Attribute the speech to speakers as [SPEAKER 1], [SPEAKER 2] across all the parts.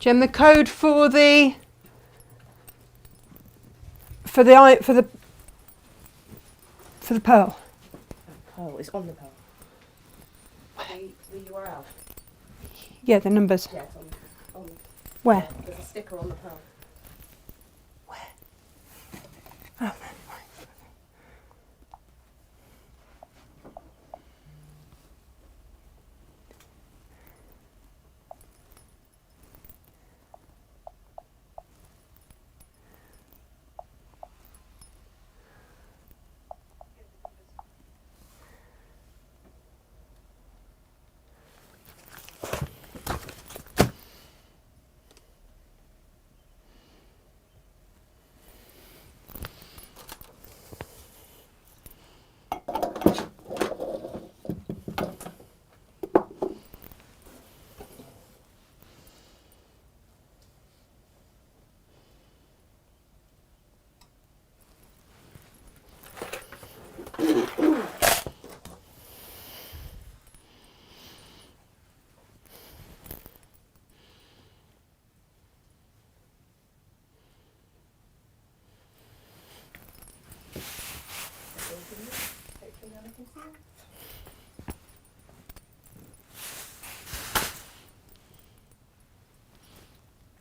[SPEAKER 1] Jem, the code for the pearl.
[SPEAKER 2] Oh, it's on the pearl. The URL.
[SPEAKER 1] Yeah, the numbers.
[SPEAKER 2] Yeah, it's on
[SPEAKER 1] Where?
[SPEAKER 2] yeah, there's a sticker on the pearl.
[SPEAKER 1] Where? Oh, right.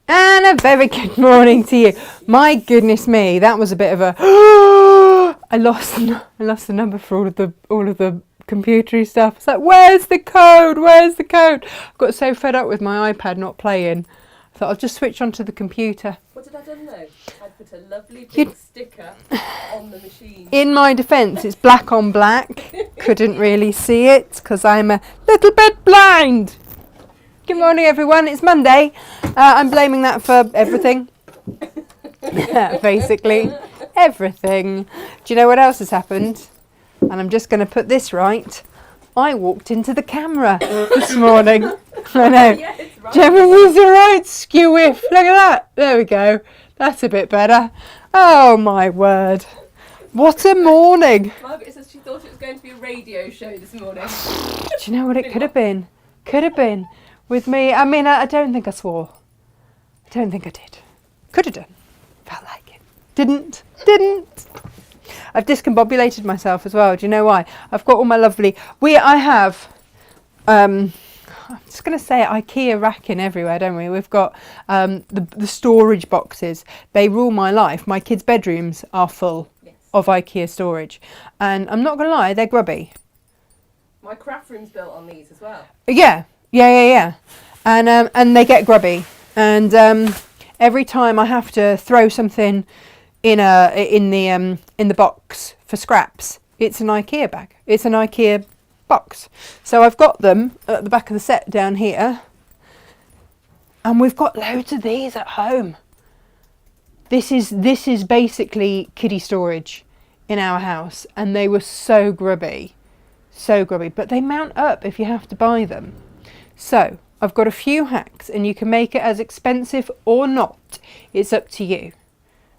[SPEAKER 1] And a very good morning to you. My goodness me, that was a bit of a I lost the number for all of the computery stuff. It's like, where's the code? Where's the code? I got so fed up with my iPad not playing. I thought I'll just switch onto the computer.
[SPEAKER 2] What did I do though? I put a lovely big sticker on the machine.
[SPEAKER 1] In my defence, it's black on black. Couldn't really see it because I'm a little bit blind. Good morning, everyone. It's Monday. I'm blaming that for everything. Basically, everything. Do you know what else has happened? And I'm just going to put this right. I walked into the camera this morning. I know.
[SPEAKER 2] Yeah, it's right.
[SPEAKER 1] Gemini's a right skew whiff. Look at that. There we go. That's a bit better. Oh, my word. What a morning.
[SPEAKER 2] Margaret says she thought it was going to be a radio show this morning.
[SPEAKER 1] Do you know what it could have been? Could have been. With me, I mean, I don't think I swore. I don't think I did. Could have done. Felt like it. Didn't. I've discombobulated myself as well. Do you know why? I've got all my lovely... I have... I'm just going to say IKEA racking everywhere, don't we? We've got the storage boxes. They rule my life. My kids' bedrooms are full of IKEA storage. And I'm not going to lie, they're grubby.
[SPEAKER 2] My craft room's built on these as well.
[SPEAKER 1] Yeah. And they get grubby. And every time I have to throw something in the box for scraps, it's an IKEA bag. It's an IKEA box. So I've got them at the back of the set down here. And we've got loads of these at home. This is basically kiddie storage in our house, and they were so grubby. But they mount up if you have to buy them. So I've got a few hacks, and you can make it as expensive or not. It's up to you.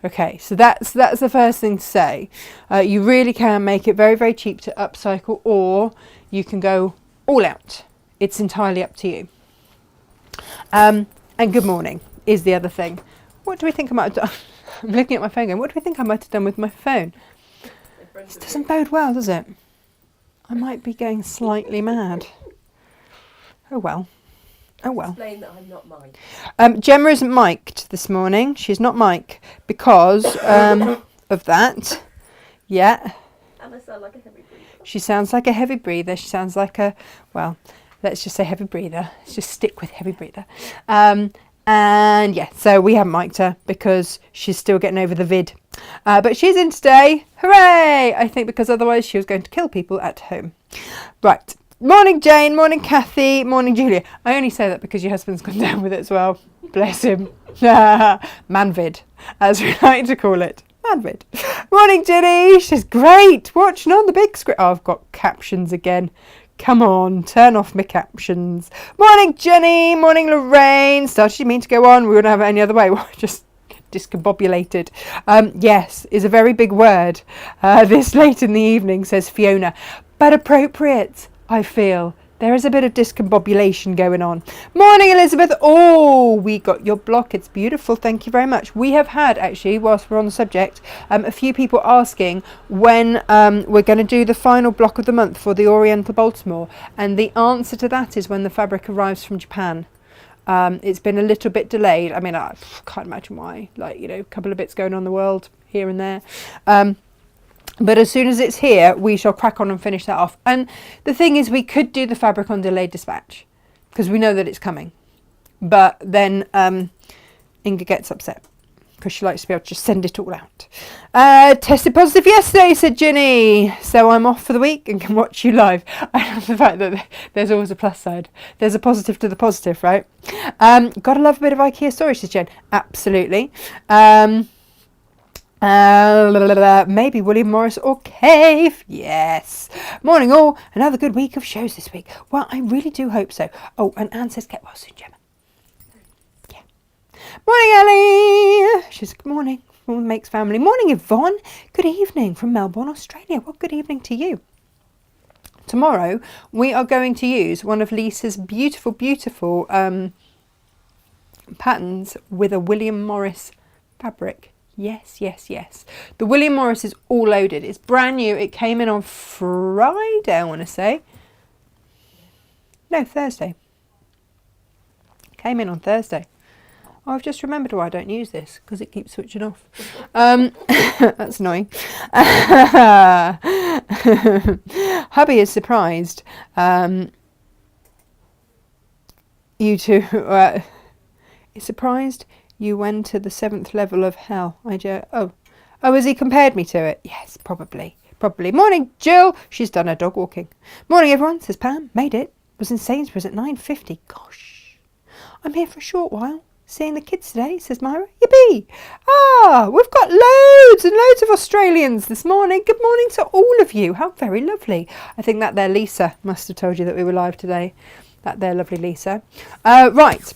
[SPEAKER 1] Okay, so that's the first thing to say. You really can make it very, very cheap to upcycle, or you can go all out. It's entirely up to you. And good morning is the other thing. What do we think I might have done? I'm looking at my phone going, what do we think I might have done with my phone? This doesn't bode well, does it? I might be going slightly mad. Oh well.
[SPEAKER 2] Explain that I'm not mic'd.
[SPEAKER 1] Gemma isn't mic'd this morning. She's not mic'd because of that. Yeah.
[SPEAKER 2] And I sound like a heavy breather.
[SPEAKER 1] She sounds like a heavy breather. She sounds like let's just say heavy breather. Let's just stick with heavy breather. And yeah, so we haven't mic'd her because she's still getting over the vid. But she's in today. Hooray! I think because otherwise she was going to kill people at home. Right. Morning, Jane. Morning, Kathy. Morning, Julia. I only say that because your husband's gone down with it as well. Bless him. Manvid, as we like to call it. Manvid. Morning, Ginny. She's great. Watching on the big screen. Oh, I've got captions again. Come on, turn off my captions. Morning, Jenny. Morning, Lorraine. Started you mean to go on? We wouldn't have it any other way. Just discombobulated. Yes, is a very big word. This late in the evening, says Fiona. But appropriate, I feel, There is a bit of discombobulation going on. Morning, Elizabeth. Oh, we got your block. It's beautiful. Thank you very much. We have had, actually, whilst we're on the subject, a few people asking when we're going to do the final block of the month for the Oriental Baltimore. And the answer to that is when the fabric arrives from Japan. It's been a little bit delayed. I mean, I can't imagine why. Like, you know, a couple of bits going on in the world here and there. But as soon as it's here, we shall crack on and finish that off. And the thing is, we could do the fabric on delayed dispatch because we know that it's coming. But then Inga gets upset because she likes to be able to just send it all out. Tested positive yesterday, said Ginny. So I'm off for the week and can watch you live. I love the fact that there's always a plus side. There's a positive to the positive, right? Gotta love a bit of IKEA storage, says Jen. Absolutely. Maybe William Morris or Cave. Yes. Morning all. Another good week of shows this week. Well, I really do hope so. Oh, and Anne says get well soon, Gemma. Yeah. Morning, Ellie. She's good morning. All makes family. Morning, Yvonne. Good evening from Melbourne, Australia. Well, good evening to you. Tomorrow we are going to use one of Lisa's beautiful patterns with a William Morris fabric. Yes, yes, yes. The William Morris is all loaded. It's brand new. It came in on Friday, I want to say. No, Thursday. Came in on Thursday. Oh, I've just remembered why I don't use this, because it keeps switching off. That's annoying. Hubby is surprised. You two is surprised you went to the 7th level of hell. Oh, has he compared me to it? Yes, probably. Morning, Jill. She's done her dog walking. Morning, everyone, says Pam. Made it. Was in Sainsbury's at 9:50. Gosh. I'm here for a short while. Seeing the kids today, says Myra. Yippee. We've got loads and loads of Australians this morning. Good morning to all of you. How very lovely. I think that there Lisa must have told you that we were live today. That there lovely Lisa. Right.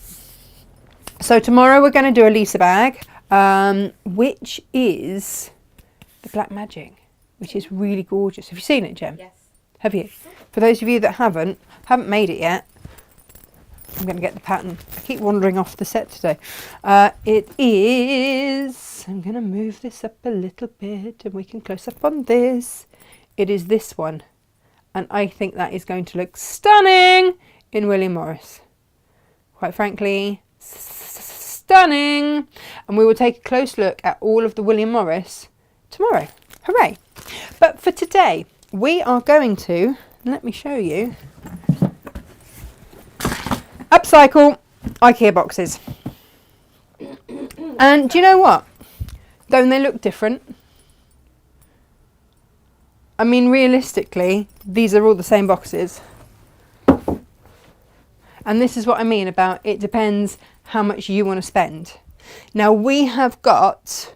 [SPEAKER 1] So tomorrow we're going to do a Lisa bag, which is the Black Magic, which is really gorgeous. Have you seen it, Jem?
[SPEAKER 2] Yes.
[SPEAKER 1] Have you? For those of you that haven't made it yet, I'm going to get the pattern. I keep wandering off the set today. It is, I'm going to move this up a little bit and we can close up on this. It is this one. And I think that is going to look stunning in William Morris. Quite frankly, stunning. And we will take a close look at all of the William Morris tomorrow. Hooray. But for today, we are going to, let me show you, upcycle IKEA boxes. And do you know what? Don't they look different? I mean, realistically, these are all the same boxes. And this is what I mean about it depends how much you want to spend. Now we have got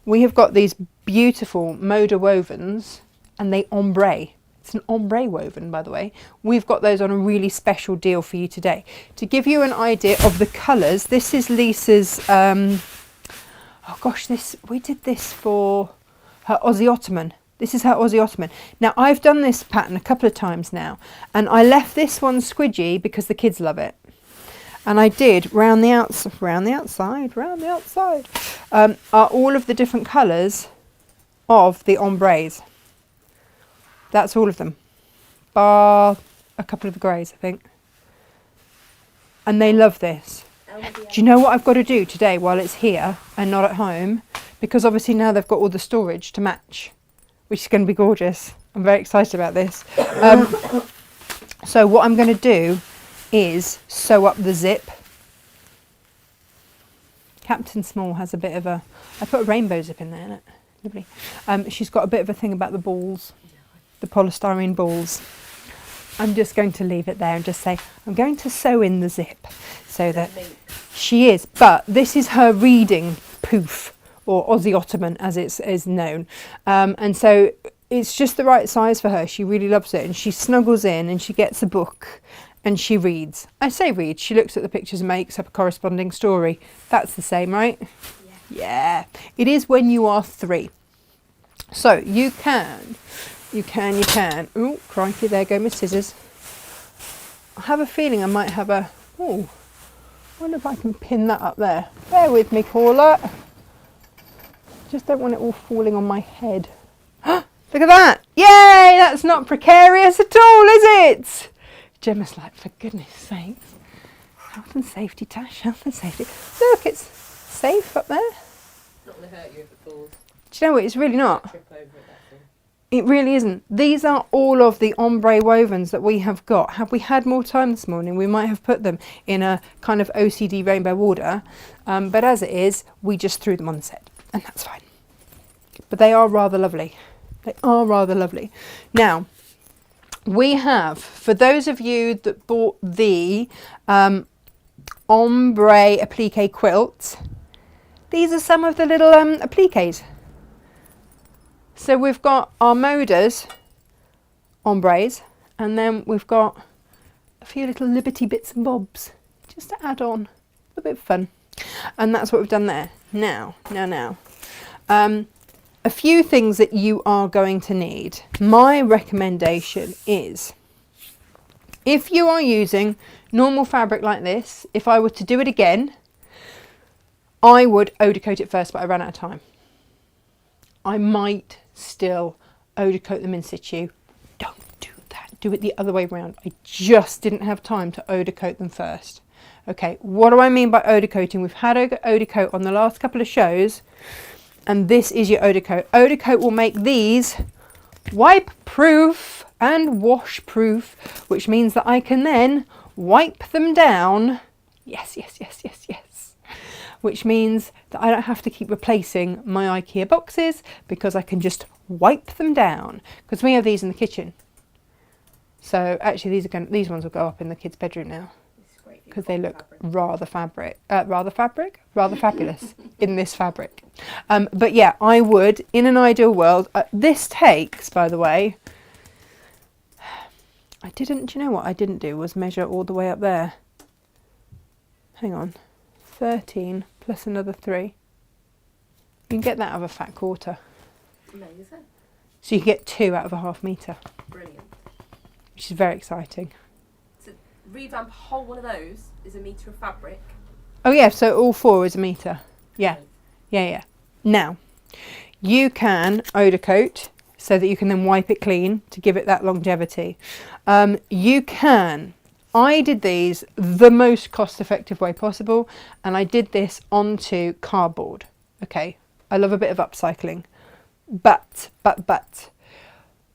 [SPEAKER 1] these beautiful Moda wovens and they ombre. It's an ombre woven, by the way. We've got those on a really special deal for you today. To give you an idea of the colours, this is Lisa's, we did this for her Aussie Ottoman. This is her Aussie Ottoman. Now, I've done this pattern a couple of times now, and I left this one squidgy because the kids love it. And I did round the outside, are all of the different colours of the ombres. That's all of them, bar a couple of greys, I think. And they love this. Do you know what I've got to do today while it's here and not at home? Because obviously now they've got all the storage to match, which is going to be gorgeous. I'm very excited about this. So what I'm going to do is sew up the zip. Captain Small has a bit of a, I put a rainbow zip in there, isn't it? Lovely. She's got a bit of a thing about the balls, the polystyrene balls. I'm just going to leave it there and just say, I'm going to sew in the zip so that she is. But this is her reading poof, or Aussie Ottoman as it is known. And so it's just the right size for her. She really loves it. And she snuggles in and she gets a book and she reads. I say reads, she looks at the pictures and makes up a corresponding story. That's the same, right? Yeah. It is when you are 3. So you can. Oh, crikey, there go my scissors. I have a feeling I might have a, oh, I wonder if I can pin that up there. Bear with me, caller. Just don't want it all falling on my head. Look at that. Yay, that's not precarious at all, is it? Gemma's like, for goodness sakes. Health and safety, Tash, health and safety. Look, it's safe up there.
[SPEAKER 2] It's not going to hurt you if it falls.
[SPEAKER 1] Do you know what? It's really not.
[SPEAKER 2] Trip over it, that's all.
[SPEAKER 1] It really isn't. These are all of the ombre wovens that we have got. Had we had more time this morning, we might have put them in a kind of OCD rainbow order. But as it is, we just threw them on the set. And that's fine. But they are rather lovely. They are rather lovely. Now, we have, for those of you that bought the ombre applique quilts, these are some of the little appliques. So we've got our Modas ombres, and then we've got a few little Liberty bits and bobs, just to add on a bit of fun. And that's what we've done there. Now. A few things that you are going to need. My recommendation is, if you are using normal fabric like this, if I were to do it again, I would eau de coat it first, but I ran out of time. I might still eau de coat them in situ. Don't do that. Do it the other way around. I just didn't have time to eau de coat them first. Okay, what do I mean by eau de coating? We've had eau de coat on the last couple of shows. And this is your eau de coat. Eau de coat will make these wipe proof and wash proof, which means that I can then wipe them down. Yes. Which means that I don't have to keep replacing my IKEA boxes, because I can just wipe them down. Because we have these in the kitchen. So actually these ones will go up in the kids' bedroom now, because they look rather fabulous in this fabric. But yeah, I would, in an ideal world, this takes, by the way, do you know what I didn't do was measure all the way up there. Hang on, 13 plus another 3. You can get that out of a fat quarter.
[SPEAKER 2] Amazing.
[SPEAKER 1] So you can get 2 out of a ½ metre.
[SPEAKER 2] Brilliant.
[SPEAKER 1] Which is very exciting.
[SPEAKER 2] Revamp a whole one of those is a metre of fabric.
[SPEAKER 1] Oh yeah, so all 4 is a metre. Yeah. Now, you can eau de coat so that you can then wipe it clean to give it that longevity. I did these the most cost effective way possible, and I did this onto cardboard. Okay, I love a bit of upcycling. But,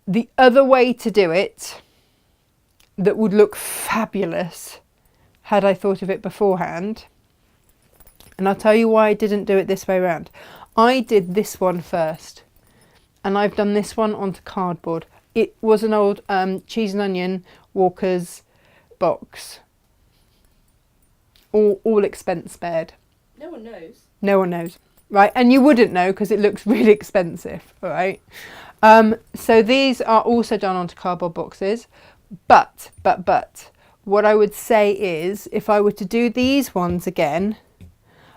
[SPEAKER 1] the other way to do it that would look fabulous had I thought of it beforehand, and I'll tell you why I didn't do it this way around. I did this one first, and I've done this one onto cardboard. It was an old cheese and onion Walker's box, all expense spared.
[SPEAKER 2] No one knows.
[SPEAKER 1] No one knows, right? And you wouldn't know because it looks really expensive, all right? So these are also done onto cardboard boxes. But, what I would say is, if I were to do these ones again,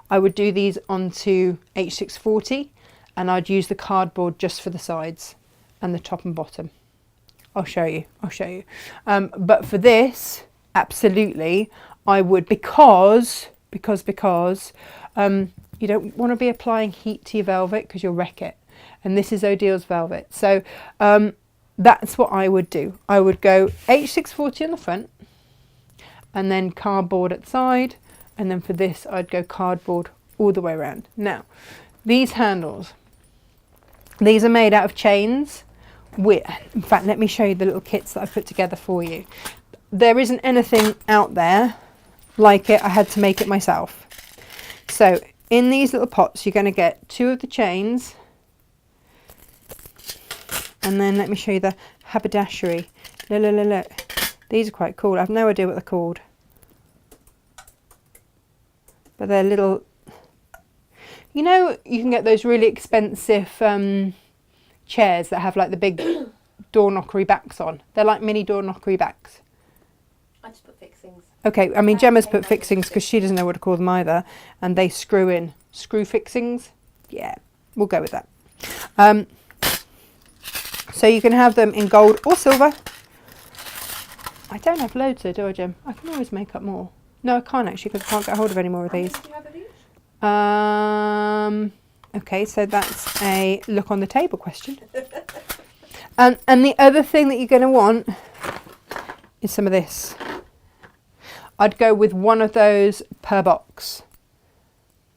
[SPEAKER 1] I would do these onto H640, and I'd use the cardboard just for the sides and the top and bottom. I'll show you. But for this, absolutely, I would, because you don't want to be applying heat to your velvet because you'll wreck it. And this is Odil's velvet. So, that's what I would do. I would go H640 on the front, and then cardboard at the side, and then for this I'd go cardboard all the way around. Now, these handles, these are made out of chains. In fact, let me show you the little kits that I put together for you. There isn't anything out there like it. I had to make it myself. So in these little pots, you're going to get 2 of the chains. And then let me show you the haberdashery. Look. These are quite cool. I have no idea what they're called. But they're little... You know, you can get those really expensive chairs that have like the big door knockery backs on. They're like mini door knockery backs.
[SPEAKER 2] I just put fixings.
[SPEAKER 1] Okay, I mean Gemma's put fixings because she doesn't know what to call them either. And they screw in. Screw fixings? Yeah, we'll go with that. So you can have them in gold or silver. I don't have loads though, do I, Jim? I can always make up more. No, I can't actually because I can't get hold of any more of
[SPEAKER 2] How
[SPEAKER 1] these.
[SPEAKER 2] many do you have of each?
[SPEAKER 1] Okay, so that's a look on the table question. And the other thing that you're going to want is some of this. I'd go with one of those per box,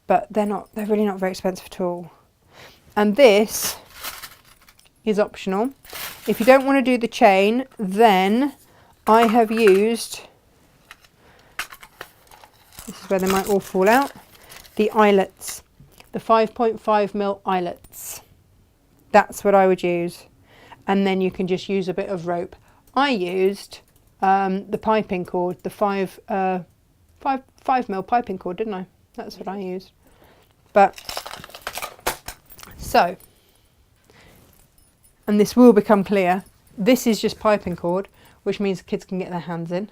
[SPEAKER 1] but they're really not very expensive at all. And this is optional. If you don't want to do the chain, then I have used, this is where they might all fall out, the eyelets, the 5.5mm eyelets. That's what I would use. And then you can just use a bit of rope. I used the piping cord, the 5mm piping cord, didn't I? That's what I used. But, so, and this will become clear, this is just piping cord, which means kids can get their hands in.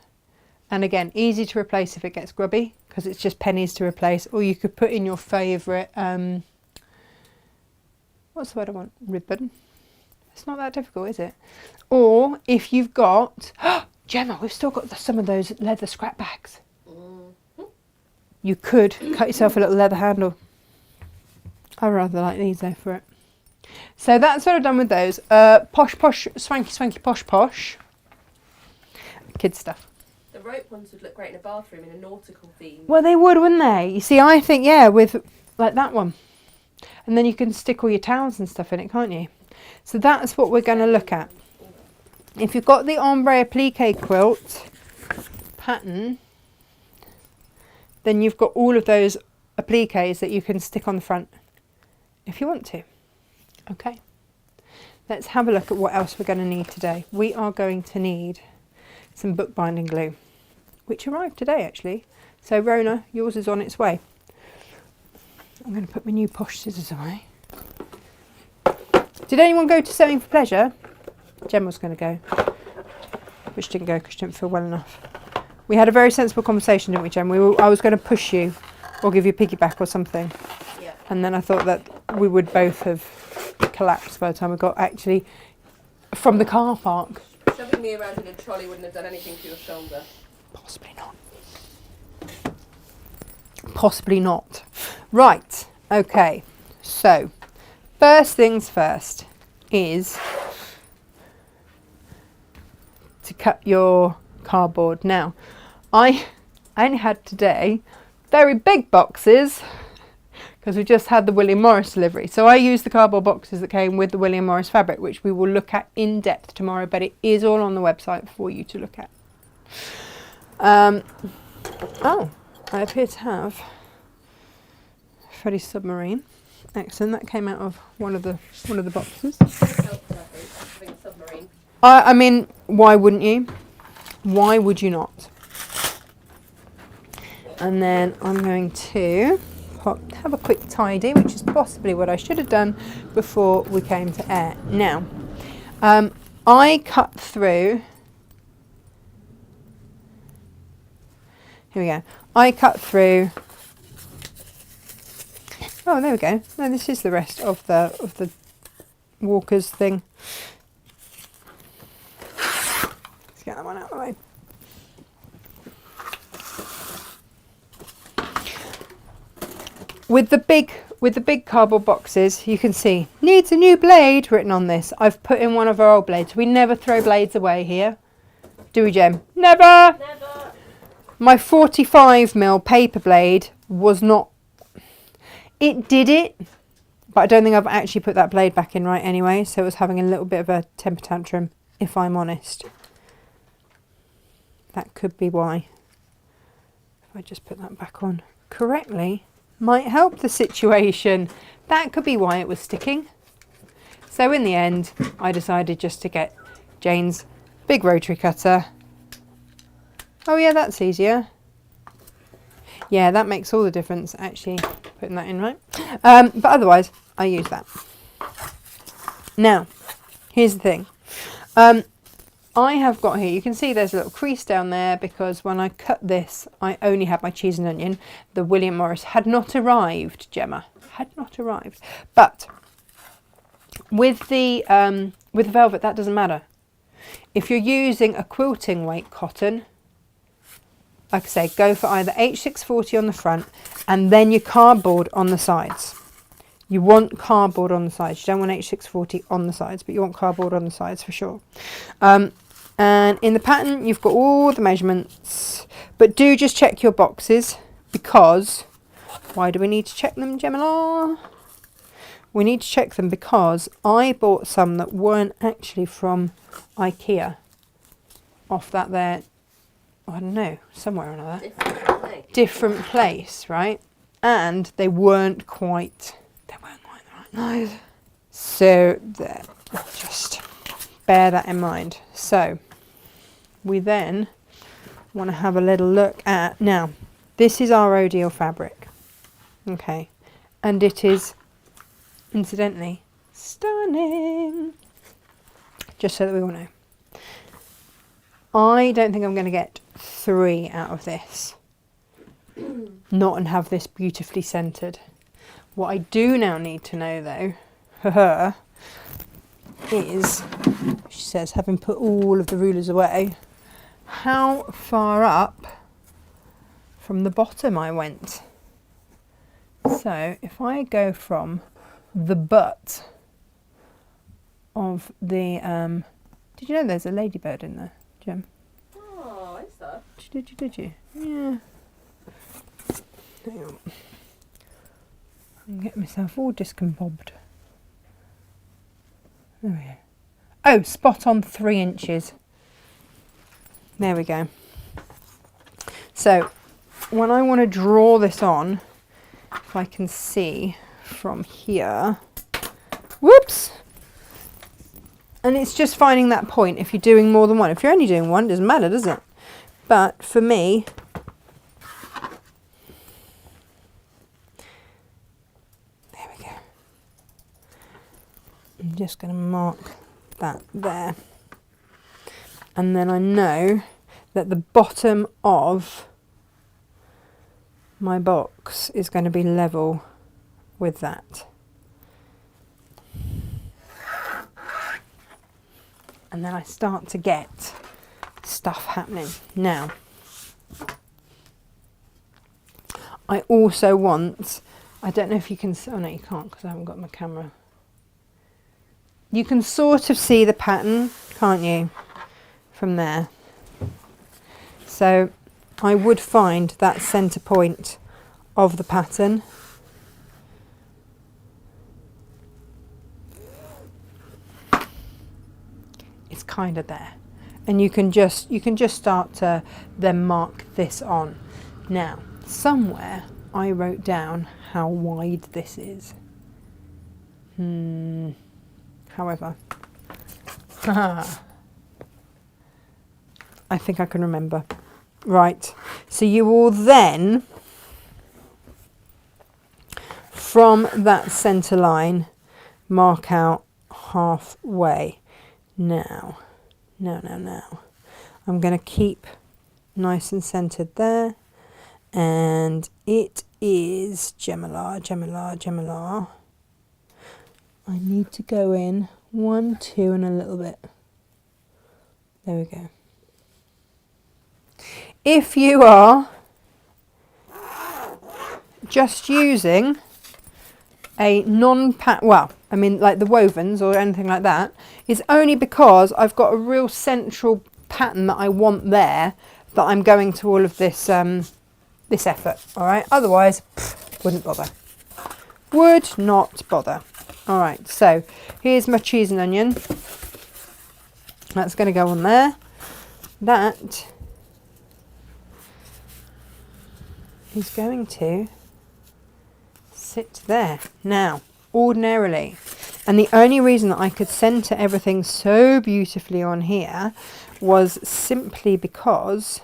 [SPEAKER 1] And again, easy to replace if it gets grubby, because it's just pennies to replace. Or you could put in your favourite, what's the word I want? Ribbon. It's not that difficult, is it? Or if you've got, Gemma, we've still got some of those leather scrap bags. You could cut yourself a little leather handle. I rather like these though for it. So that's what I've done with those. Posh, posh, swanky, swanky, posh, posh. Kids stuff.
[SPEAKER 2] The rope ones would look great in a bathroom in a nautical theme.
[SPEAKER 1] Well, they would, wouldn't they? You see, I think, yeah, with like that one. And then you can stick all your towels and stuff in it, can't you? So that's what we're going to look at. If you've got the ombre applique quilt pattern, then you've got all of those appliques that you can stick on the front if you want to. Okay. Let's have a look at what else we're going to need today. We are going to need some bookbinding glue, which arrived today actually. So Rona, yours is on its way. I'm going to put my new posh scissors away. Did anyone go to Sewing for Pleasure? Jem was going to go, but she didn't go because she didn't feel well enough. We had a very sensible conversation, didn't we, Jem? I was going to push you or give you a piggyback or something.
[SPEAKER 2] Yeah.
[SPEAKER 1] And then I thought that we would both have collapsed by the time we got actually from the car park.
[SPEAKER 2] Shoving me around in a trolley wouldn't have done anything to your shoulder.
[SPEAKER 1] Possibly not. Possibly not. Right, okay. So, first things first is to cut your cardboard. Now, I only had today very big boxes because we just had the William Morris delivery. So I used the cardboard boxes that came with the William Morris fabric, which we will look at in depth tomorrow, but it is all on the website for you to look at. Oh, I appear to have Freddie's submarine. Excellent. That came out of one of the boxes.
[SPEAKER 2] Having a submarine.
[SPEAKER 1] I mean, why wouldn't you? Why would you not? And then I'm going to have a quick tidy, which is possibly what I should have done before we came to air. Now, I cut through. Here we go. I cut through. Oh, there we go. No, this is the rest of the Walker's thing. Let's get that one out of the way. With the big cardboard boxes, you can see needs a new blade written on this. I've put in one of our old blades. We never throw blades away here, do we, Jem? Never.
[SPEAKER 2] Never.
[SPEAKER 1] My 45mm paper blade was not. It did it, but I don't think I've actually put that blade back in right anyway. So it was having a little bit of a temper tantrum, if I'm honest. That could be why. If I just put that back on correctly, might help the situation. That could be why it was sticking. So in the end, I decided just to get Jane's big rotary cutter. Oh yeah, that's easier. Yeah, that makes all the difference, actually, putting that in right. But otherwise, I use that. Now, here's the thing. I have got here, you can see there's a little crease down there because when I cut this, I only had my cheese and onion. The William Morris had not arrived, Gemma. Had not arrived. But with the velvet, that doesn't matter. If you're using a quilting weight cotton, like I say, go for either H640 on the front and then your cardboard on the sides. You want cardboard on the sides. You don't want H640 on the sides, but you want cardboard on the sides for sure. And in the pattern, you've got all the measurements, but do just check your boxes, because why do we need to check them, Gemma? We need to check them because I bought some that weren't actually from IKEA off that there, I don't know, somewhere or another. Different place, right? And they weren't quite the right size. So there, just bear that in mind. So we then want to have a little look at, now this is our Odile fabric, okay, and it is incidentally stunning, just so that we all know. I don't think I'm going to get 3 out of this, not and have this beautifully centered. What I do now need to know though is, she says, having put all of the rulers away, how far up from the bottom I went. So if I go from the butt of the did you know there's a ladybird in there, Jim?
[SPEAKER 2] Oh, is there?
[SPEAKER 1] Did you? Yeah. Hang on. I'm getting myself all discombobbled. There we go. Oh, spot on 3 inches. There we go. So when I want to draw this on, if I can see from here, whoops, and it's just finding that point if you're doing more than one. If you're only doing one, it doesn't matter, does it? But for me, there we go. I'm just going to mark that there. And then I know that the bottom of my box is going to be level with that. And then I start to get stuff happening. Now, I also want, I don't know if you can, oh no you can't because I haven't got my camera. You can sort of see the pattern, can't you, from there. So I would find that centre point of the pattern. It's kind of there, and you can just start to then mark this on. Now, somewhere I wrote down how wide this is. However, I think I can remember. Right, so you will then, from that centre line, mark out halfway. Now, I'm going to keep nice and centred there, and it is Gemma. I need to go in 1, 2 and a little bit. There we go. If you are just using a well, I mean like the wovens or anything like that, it's only because I've got a real central pattern that I want there that I'm going to all of this this effort, all right? Otherwise, wouldn't bother. Would not bother. All right, so here's my cheese and onion. That's going to go on there. That is going to sit there. Now, ordinarily, and the only reason that I could centre everything so beautifully on here was simply because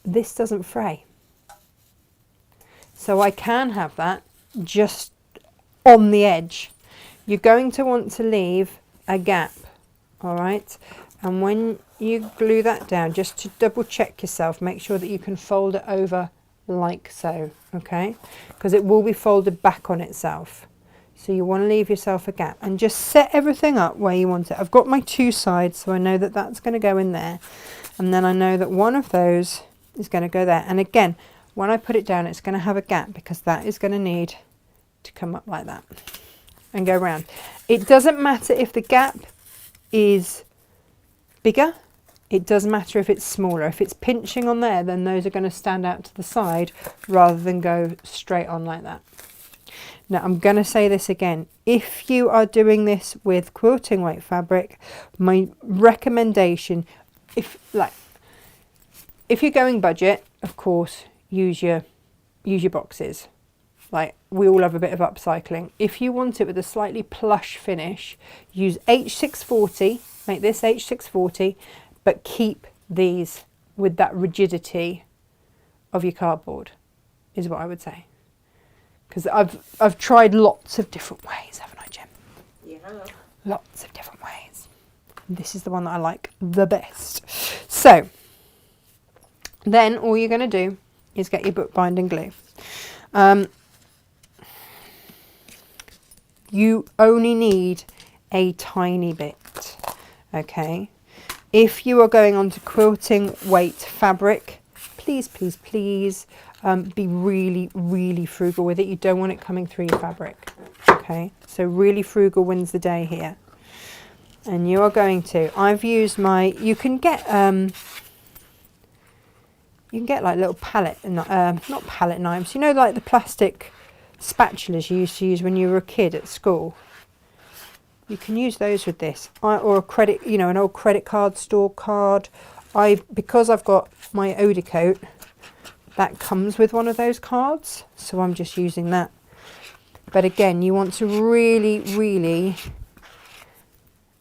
[SPEAKER 1] this doesn't fray. So I can have that just on the edge. You're going to want to leave a gap, all right? And when you glue that down, just to double check yourself, make sure that you can fold it over like so, okay? Because it will be folded back on itself. So you want to leave yourself a gap and just set everything up where you want it. I've got my 2 sides, so I know that that's going to go in there. And then I know that one of those is going to go there. And again, when I put it down, it's going to have a gap because that is going to need to come up like that and go round. It doesn't matter if the gap is bigger. It does matter if it's smaller. If it's pinching on there, then those are going to stand out to the side rather than go straight on like that. Now, I'm going to say this again. If you are doing this with quilting weight fabric, my recommendation, if you're going budget, of course, use your boxes. Like, we all have a bit of upcycling. If you want it with a slightly plush finish, use H640, make this H640, but keep these with that rigidity of your cardboard, is what I would say. Because I've tried lots of different ways, haven't I, Jim?
[SPEAKER 2] Yeah.
[SPEAKER 1] Lots of different ways. This is the one that I like the best. So, then all you're going to do is get your bookbinding glue. You only need a tiny bit, okay? If you are going on to quilting weight fabric, please, please, please be really, really frugal with it. You don't want it coming through your fabric, okay? So really frugal wins the day here. And you are going to, I've used my, you can get like little palette, not palette knives, you know, like the plastic spatulas you used to use when you were a kid at school. You can use those with this, or a credit, you know, an old credit card store card. Because I've got my Odie coat, that comes with one of those cards, so I'm just using that. But again, you want to really, really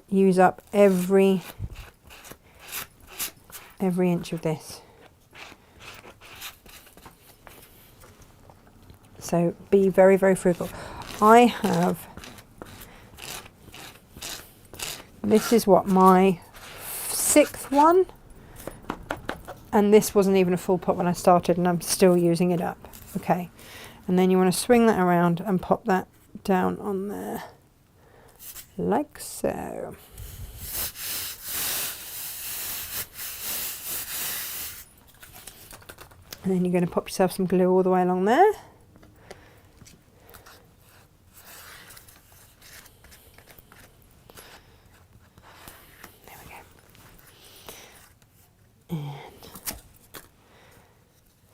[SPEAKER 1] use up every inch of this. So be very, very frugal. I have, this is what, my 6th one, and this wasn't even a full pot when I started, and I'm still using it up. Okay, and then you want to swing that around and pop that down on there like so. And then you're going to pop yourself some glue all the way along there.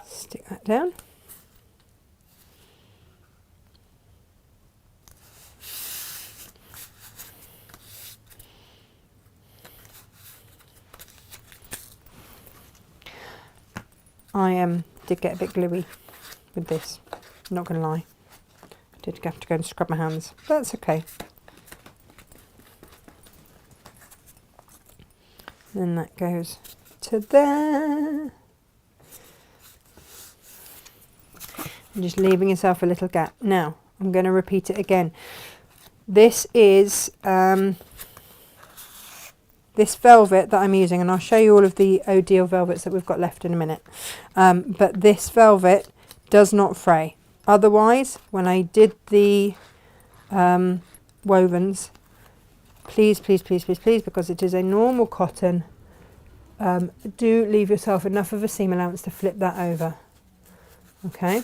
[SPEAKER 1] Stick that down. I did get a bit gluey with this, not going to lie. I did have to go and scrub my hands, but that's okay. Then that goes to there. And just leaving yourself a little gap. Now, I'm going to repeat it again. This is this velvet that I'm using, and I'll show you all of the Odile velvets that we've got left in a minute. But this velvet does not fray. Otherwise, when I did the wovens, please, please, please, please, please, because it is a normal cotton, do leave yourself enough of a seam allowance to flip that over. Okay.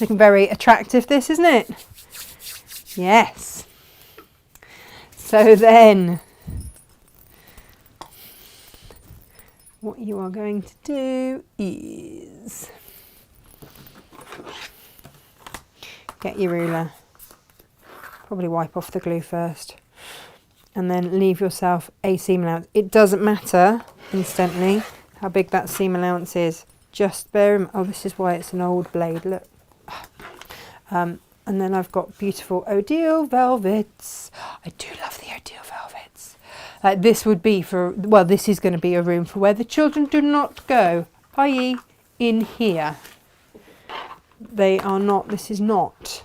[SPEAKER 1] Looking very attractive, this, isn't it? Yes. So then, what you are going to do is get your ruler, probably wipe off the glue first, and then leave yourself a seam allowance. It doesn't matter, incidentally, how big that seam allowance is. Just bear in mind, oh, this is why it's an old blade, look. And then I've got beautiful Odile velvets. I do love the Odile velvets. This would be for, well, this is going to be a room for where the children do not go, i.e. in here. They are not, this is not,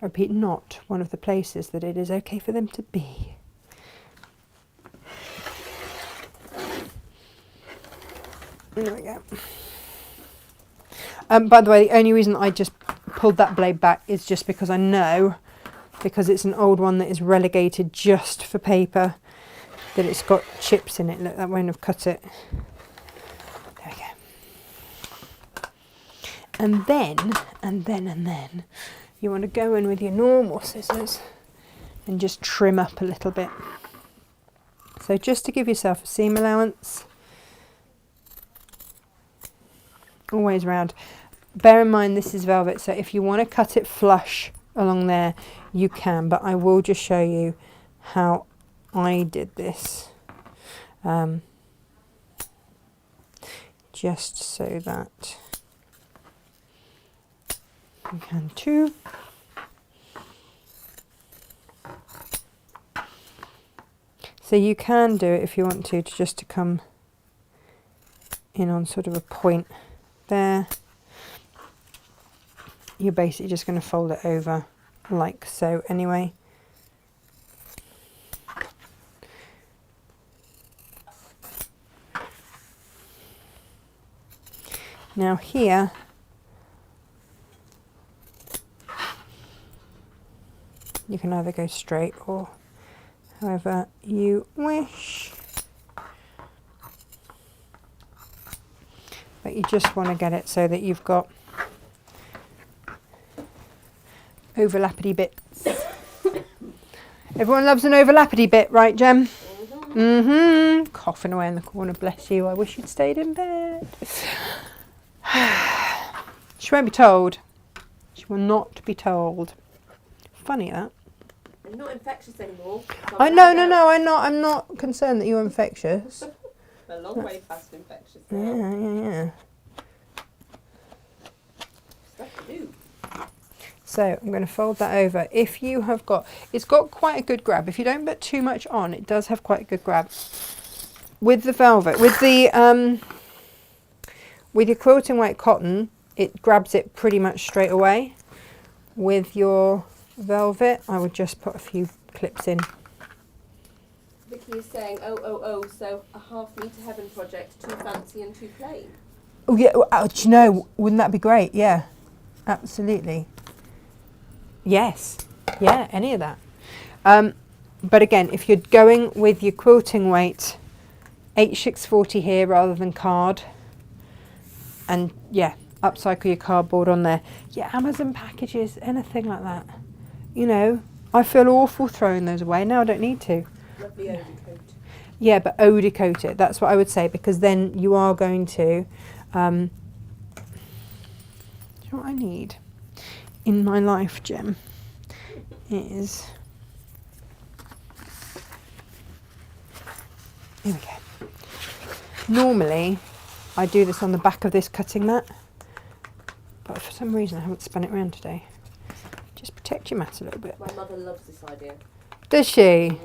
[SPEAKER 1] I repeat, not one of the places that it is okay for them to be. There we go. By the way, the only reason I just pulled that blade back is just because I know, because it's an old one that is relegated just for paper, that it's got chips in it. Look, that won't have cut it. There we go. And then, you want to go in with your normal scissors and just trim up a little bit. So just to give yourself a seam allowance, always round. Bear in mind this is velvet, so if you want to cut it flush along there, you can, but I will just show you how I did this. Just so that you can too. So you can do it if you want to just to come in on sort of a point there. You're basically just going to fold it over like so anyway. Now here, you can either go straight or however you wish. But you just want to get it so that you've got overlappity bits. Everyone loves an overlappity bit, right, Jem? Mm-hmm. Coughing away in the corner, bless you. I wish you'd stayed in bed. She won't be told. She will not be told. Funny that.
[SPEAKER 2] You're not infectious anymore.
[SPEAKER 1] No, I'm not concerned that you're infectious.
[SPEAKER 2] A long way past infectious.
[SPEAKER 1] Yeah.
[SPEAKER 2] Stuff to do.
[SPEAKER 1] So I'm going to fold that over. If you have got, it's got quite a good grab. If you don't put too much on, it does have quite a good grab. With the velvet, with your quilting weight cotton, it grabs it pretty much straight away. With your velvet, I would just put a few clips in.
[SPEAKER 2] Vicky is saying, so a half-metre heaven project, too fancy and too plain.
[SPEAKER 1] Oh yeah, do you know, wouldn't that be great? Yeah, absolutely. Yes, yeah, any of that. But again, if you're going with your quilting weight, H640 here rather than card, and yeah, upcycle your cardboard on there. Yeah, Amazon packages, anything like that. You know, I feel awful throwing those away. Now I don't need to.
[SPEAKER 2] Lovely eau de coat.
[SPEAKER 1] Yeah, but eau de coat it. That's what I would say, because then you are going to. Do you know what I need in my life, Jem? Is here we go. Normally, I do this on the back of this cutting mat, but for some reason I haven't spun it around today. Just protect your mat a little bit.
[SPEAKER 2] My mother loves this idea.
[SPEAKER 1] Does she?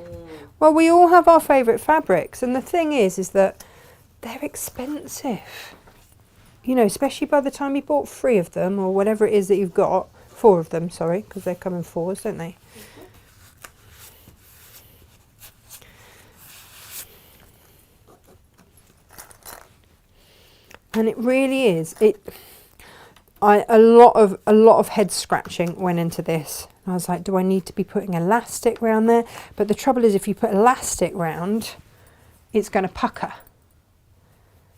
[SPEAKER 1] Well, we all have our favourite fabrics, and the thing is that they're expensive. You know, especially by the time you bought 3 of them, or whatever it is that you've got. 4 of them, sorry, because they come in 4s, don't they? And it really is. A lot of head scratching went into this. I was like, do I need to be putting elastic round there? But the trouble is, if you put elastic round, it's going to pucker.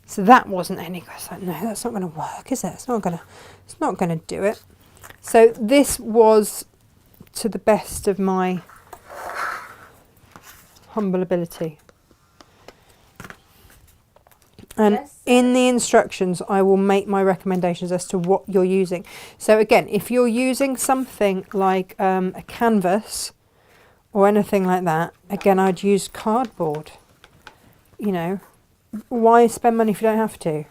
[SPEAKER 1] So that wasn't any good. I was like, no, that's not going to work, is it? It's not going to do it. So this was to the best of my humble ability. And
[SPEAKER 2] Yes.
[SPEAKER 1] in the instructions, I will make my recommendations as to what you're using. So again, if you're using something like a canvas or anything like that, again, I'd use cardboard. You know, why spend money if you don't have to?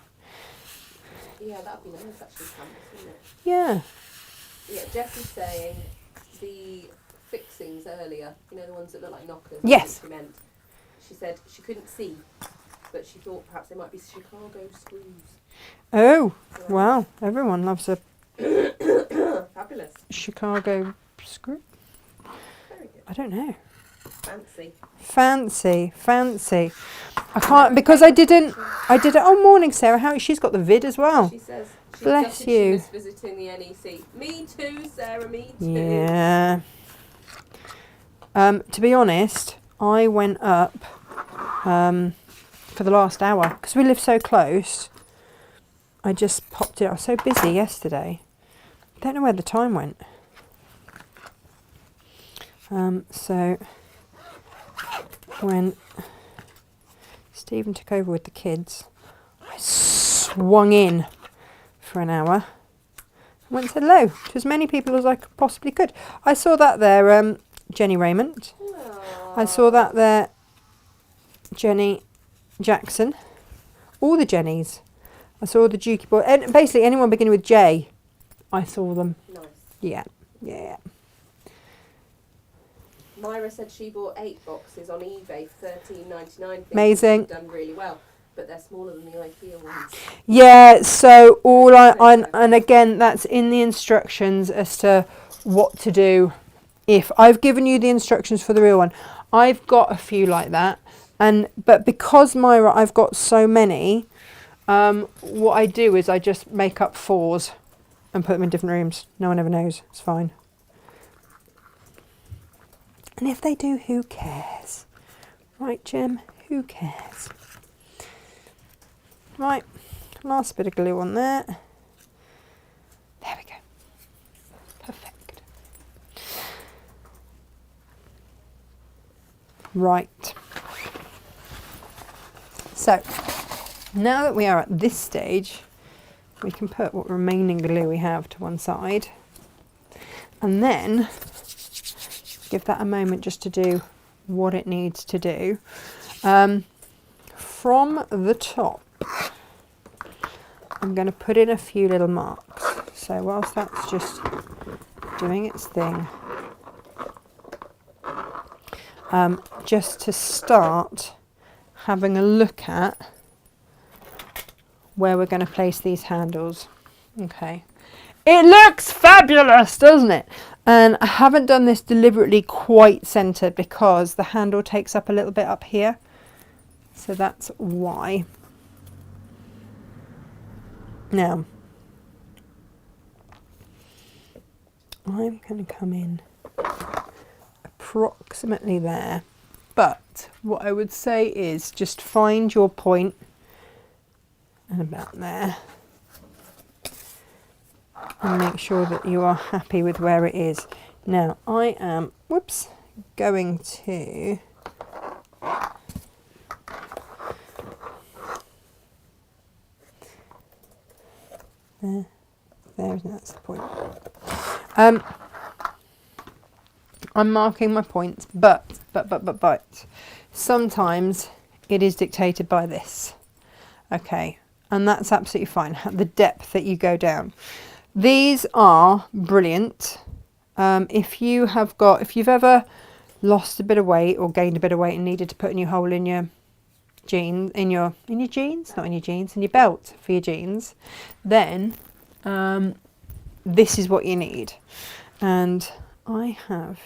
[SPEAKER 2] Yeah, that would be nice actually, canvas, wouldn't it?
[SPEAKER 1] Yeah.
[SPEAKER 2] Yeah, Jess is saying the fixings earlier, you know, the ones that look like knockers.
[SPEAKER 1] Yes.
[SPEAKER 2] She meant. She said she couldn't see, but she thought perhaps they might be Chicago screws.
[SPEAKER 1] Oh, wow. Everyone loves a
[SPEAKER 2] Fabulous.
[SPEAKER 1] Chicago screw.
[SPEAKER 2] Very good.
[SPEAKER 1] I don't know.
[SPEAKER 2] Fancy.
[SPEAKER 1] Fancy. I can't, because I did it. Oh, morning, Sarah. How she's got the vid as well.
[SPEAKER 2] She says she's
[SPEAKER 1] Bless
[SPEAKER 2] gutted
[SPEAKER 1] you.
[SPEAKER 2] She was visiting the NEC. Me too, Sarah. Me too.
[SPEAKER 1] Yeah. To be honest, I went up for the last hour because we live so close. I just popped it. I was so busy yesterday. Don't know where the time went. So when Stephen took over with the kids, I swung in for an hour. I went and said hello to as many people as I possibly could. I saw that there, Jenny Raymond.
[SPEAKER 2] Aww.
[SPEAKER 1] I saw that there, Jenny Jackson. All the Jennies. I saw the Dukey boy. And basically anyone beginning with J, I saw them.
[SPEAKER 2] Nice.
[SPEAKER 1] Yeah.
[SPEAKER 2] Myra said she bought 8 boxes on eBay for $13.99.
[SPEAKER 1] Amazing.
[SPEAKER 2] She's done really well, but they're smaller than the IKEA ones.
[SPEAKER 1] Yeah, so all and again, that's in the instructions as to what to do. If I've given you the instructions for the real one, I've got a few like that, but because Myra, I've got so many, what I do is I just make up 4s and put them in different rooms. No one ever knows. It's fine. And if they do, who cares? Right, Jim? Who cares? Right, last bit of glue on there. There we go. Perfect. Right. So, now that we are at this stage, we can put what remaining glue we have to one side. And then give that a moment just to do what it needs to do. From the top, I'm going to put in a few little marks. So whilst that's just doing its thing, just to start having a look at where we're going to place these handles. Okay. It looks fabulous, doesn't it? And I haven't done this deliberately quite centered because the handle takes up a little bit up here. So that's why. Now, I'm going to come in approximately there. But what I would say is just find your point and about there. And make sure that you are happy with where it is. Now, I am, going to that's the point. I'm marking my points, but sometimes it is dictated by this. Okay, and that's absolutely fine. The depth that you go down. These are brilliant. If you've ever lost a bit of weight or gained a bit of weight and needed to put a new hole in your jeans, in your jeans, not in your jeans, in your belt for your jeans, then this is what you need. And I have,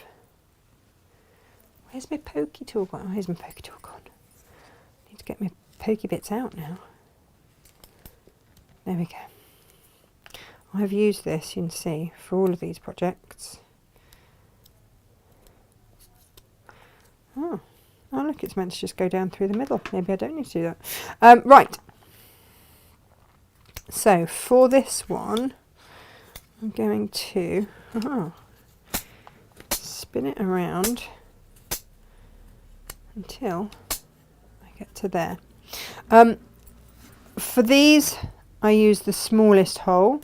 [SPEAKER 1] where's my pokey tool gone? Oh, here's my pokey tool gone. I need to get my pokey bits out now. There we go. I've used this, you can see, for all of these projects. Oh look, it's meant to just go down through the middle. Maybe I don't need to do that. Right. So for this one, I'm going to spin it around until I get to there. For these, I use the smallest hole.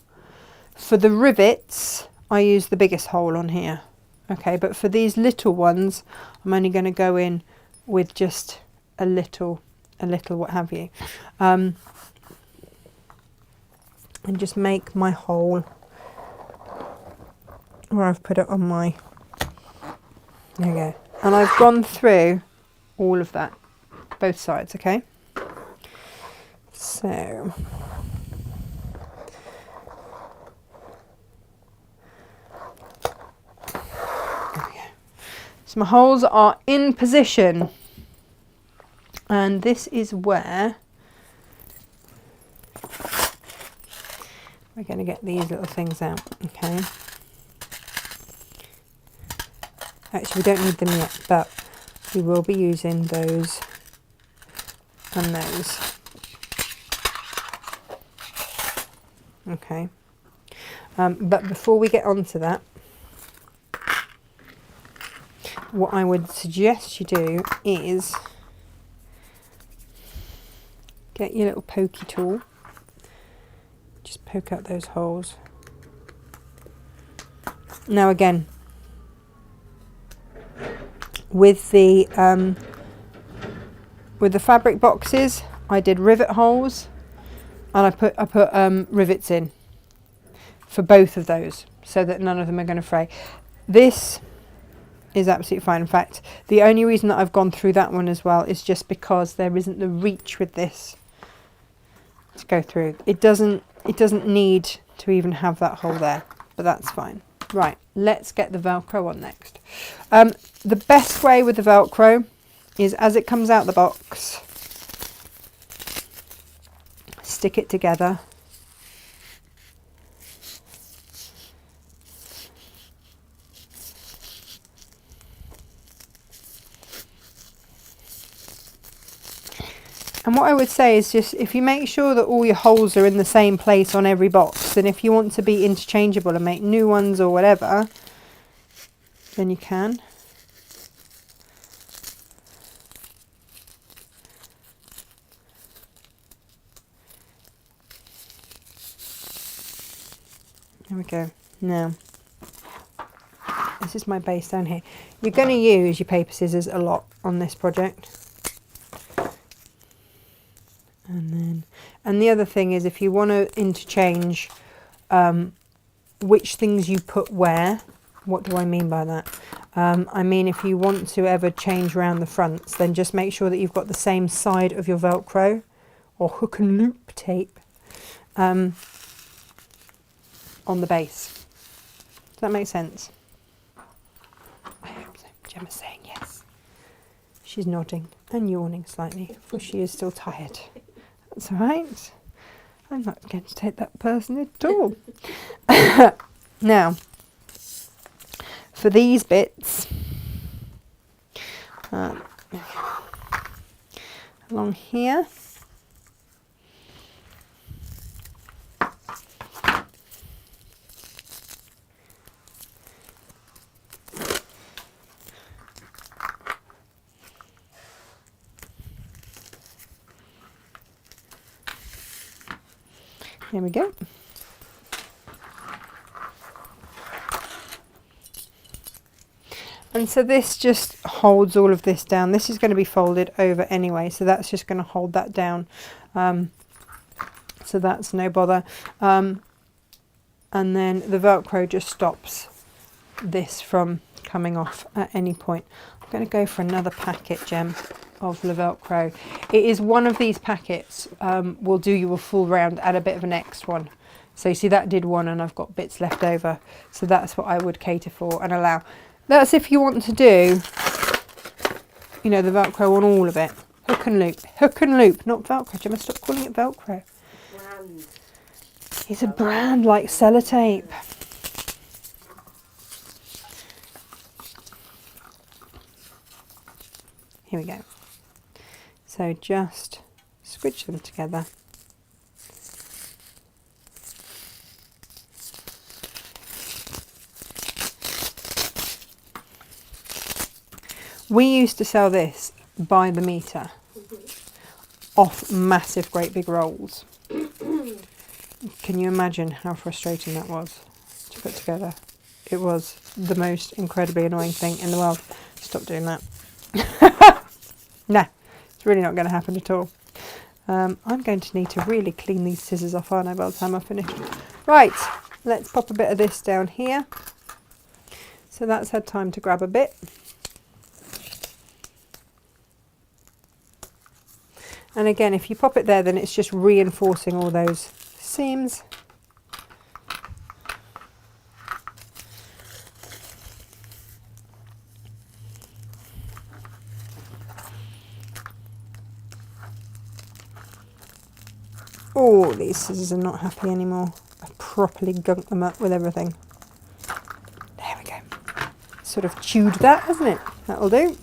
[SPEAKER 1] For the rivets, I use the biggest hole on here. Okay, but for these little ones, I'm only going to go in with just a little what have you. And just make my hole where I've put it on my, there we go. And I've gone through all of that, both sides, okay? So, So my holes are in position, and this is where we're going to get these little things out. Okay. Actually, we don't need them yet, but we will be using those and those. Okay. But before we get on to that, what I would suggest you do is get your little pokey tool, just poke out those holes. Now again, with the fabric boxes, I did rivet holes, and I put rivets in for both of those so that none of them are going to fray. This is absolutely fine. In fact, the only reason that I've gone through that one as well is just because there isn't the reach with this to go through. It doesn't need to even have that hole there, but that's fine. Right, let's get the Velcro on next. The best way with the Velcro is as it comes out the box, stick it together. And what I would say is just if you make sure that all your holes are in the same place on every box, then if you want to be interchangeable and make new ones or whatever, then you can. There we go. Now, this is my base down here. You're going to use your paper scissors a lot on this project. And the other thing is if you want to interchange which things you put where, what do I mean by that? I mean if you want to ever change around the fronts, then just make sure that you've got the same side of your Velcro or hook and loop tape on the base. Does that make sense? I hope so. Gemma's saying yes. She's nodding and yawning slightly, for she is still tired. That's all right. I'm not going to take that personally at all. Now, for these bits, along here, here we go. And so this just holds all of this down. This is going to be folded over anyway, so that's just going to hold that down. So that's no bother. And then the Velcro just stops this from coming off at any point. I'm going to go for another packet, Gem, of the Velcro. It is one of these packets will do you a full round, add a bit of an extra one. So you see that did one and I've got bits left over. So that's what I would cater for and allow. That's if you want to do, you know, the Velcro on all of it. Hook and loop, not Velcro. Gemma, stop calling it Velcro.
[SPEAKER 2] Brand.
[SPEAKER 1] It's a brand like sellotape. Here we go. So just squidge them together. We used to sell this by the meter off massive, great big rolls. Can you imagine how frustrating that was to put together? It was the most incredibly annoying thing in the world. Stop doing that. Nah, it's really not going to happen at all. I'm going to need to really clean these scissors off, aren't I, by the time I finish? Right, let's pop a bit of this down here. So that's had time to grab a bit. And again, if you pop it there, then it's just reinforcing all those seams. Oh, these scissors are not happy anymore. I've properly gunked them up with everything. There we go. Sort of chewed that, hasn't it? That'll do.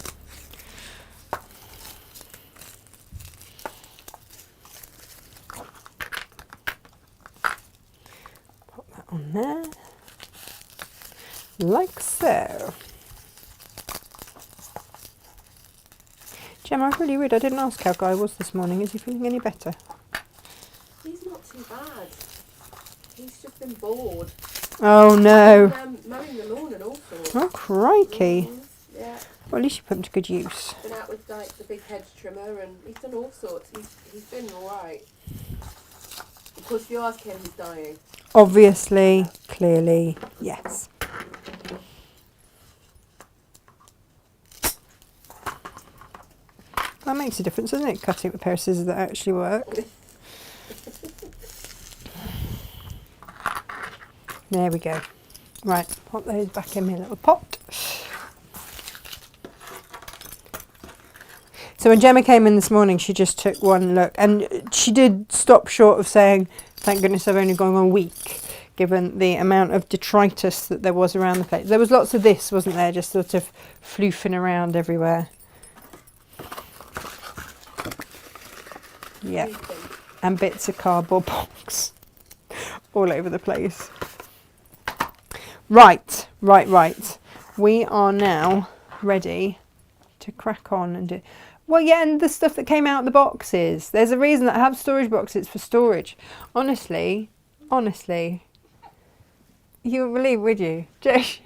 [SPEAKER 1] Pop that on there. Like so. Gemma, I'm really rude. I didn't ask how Guy was this morning. Is he feeling any better?
[SPEAKER 2] He's not too bad. He's just been bored.
[SPEAKER 1] Oh no.
[SPEAKER 2] Mowing the lawn and all sorts.
[SPEAKER 1] Oh crikey.
[SPEAKER 2] Yeah.
[SPEAKER 1] Well, at least you put him to good use.
[SPEAKER 2] Been out with like the big hedge trimmer and he's done all sorts. He's been alright. Of course, if you ask him, he's dying.
[SPEAKER 1] Obviously, clearly, yes. That makes a difference, doesn't it? Cutting with a pair of scissors that actually work. There we go. Right, pop those back in my little pot. So when Gemma came in this morning, she just took one look, and she did stop short of saying, thank goodness I've only gone 1 week, given the amount of detritus that there was around the place. There was lots of this, wasn't there, just sort of floofing around everywhere. Yeah, and bits of cardboard box all over the place. Right. We are now ready to crack on and do... Well, yeah, and the stuff that came out of the boxes. There's a reason that I have storage boxes for storage. Honestly, you wouldn't believe, would you?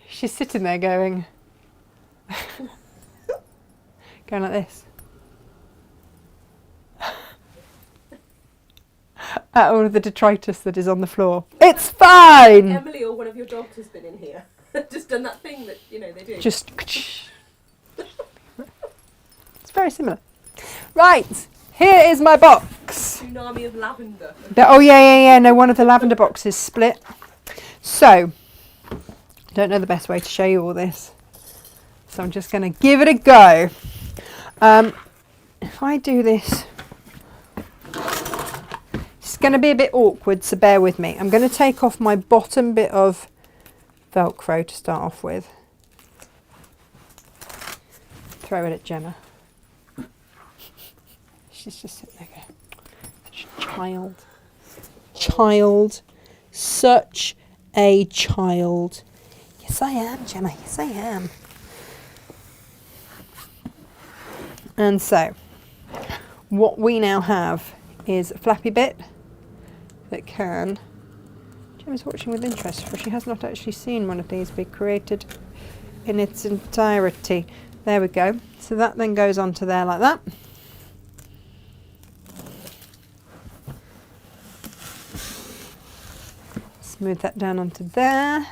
[SPEAKER 1] She's sitting there going... going like this. At all of the detritus that is on the floor. It's fine!
[SPEAKER 2] Emily or one of your dogs has been in here. Just done that thing that, you know, they do.
[SPEAKER 1] Just... It's very similar. Right, here is my box.
[SPEAKER 2] Tsunami of lavender.
[SPEAKER 1] Oh, yeah. No, one of the lavender boxes split. So, don't know the best way to show you all this. So I'm just going to give it a go. If I do this... It's going to be a bit awkward, so bear with me. I'm going to take off my bottom bit of Velcro to start off with. Throw it at Gemma. She's just sitting there going, such a child. Such a child. Yes, I am, Gemma. Yes, I am. And so, what we now have is a flappy bit that can... Gemma's watching with interest, for she has not actually seen one of these be created in its entirety. There we go. So that then goes onto there like that. Smooth that down onto there.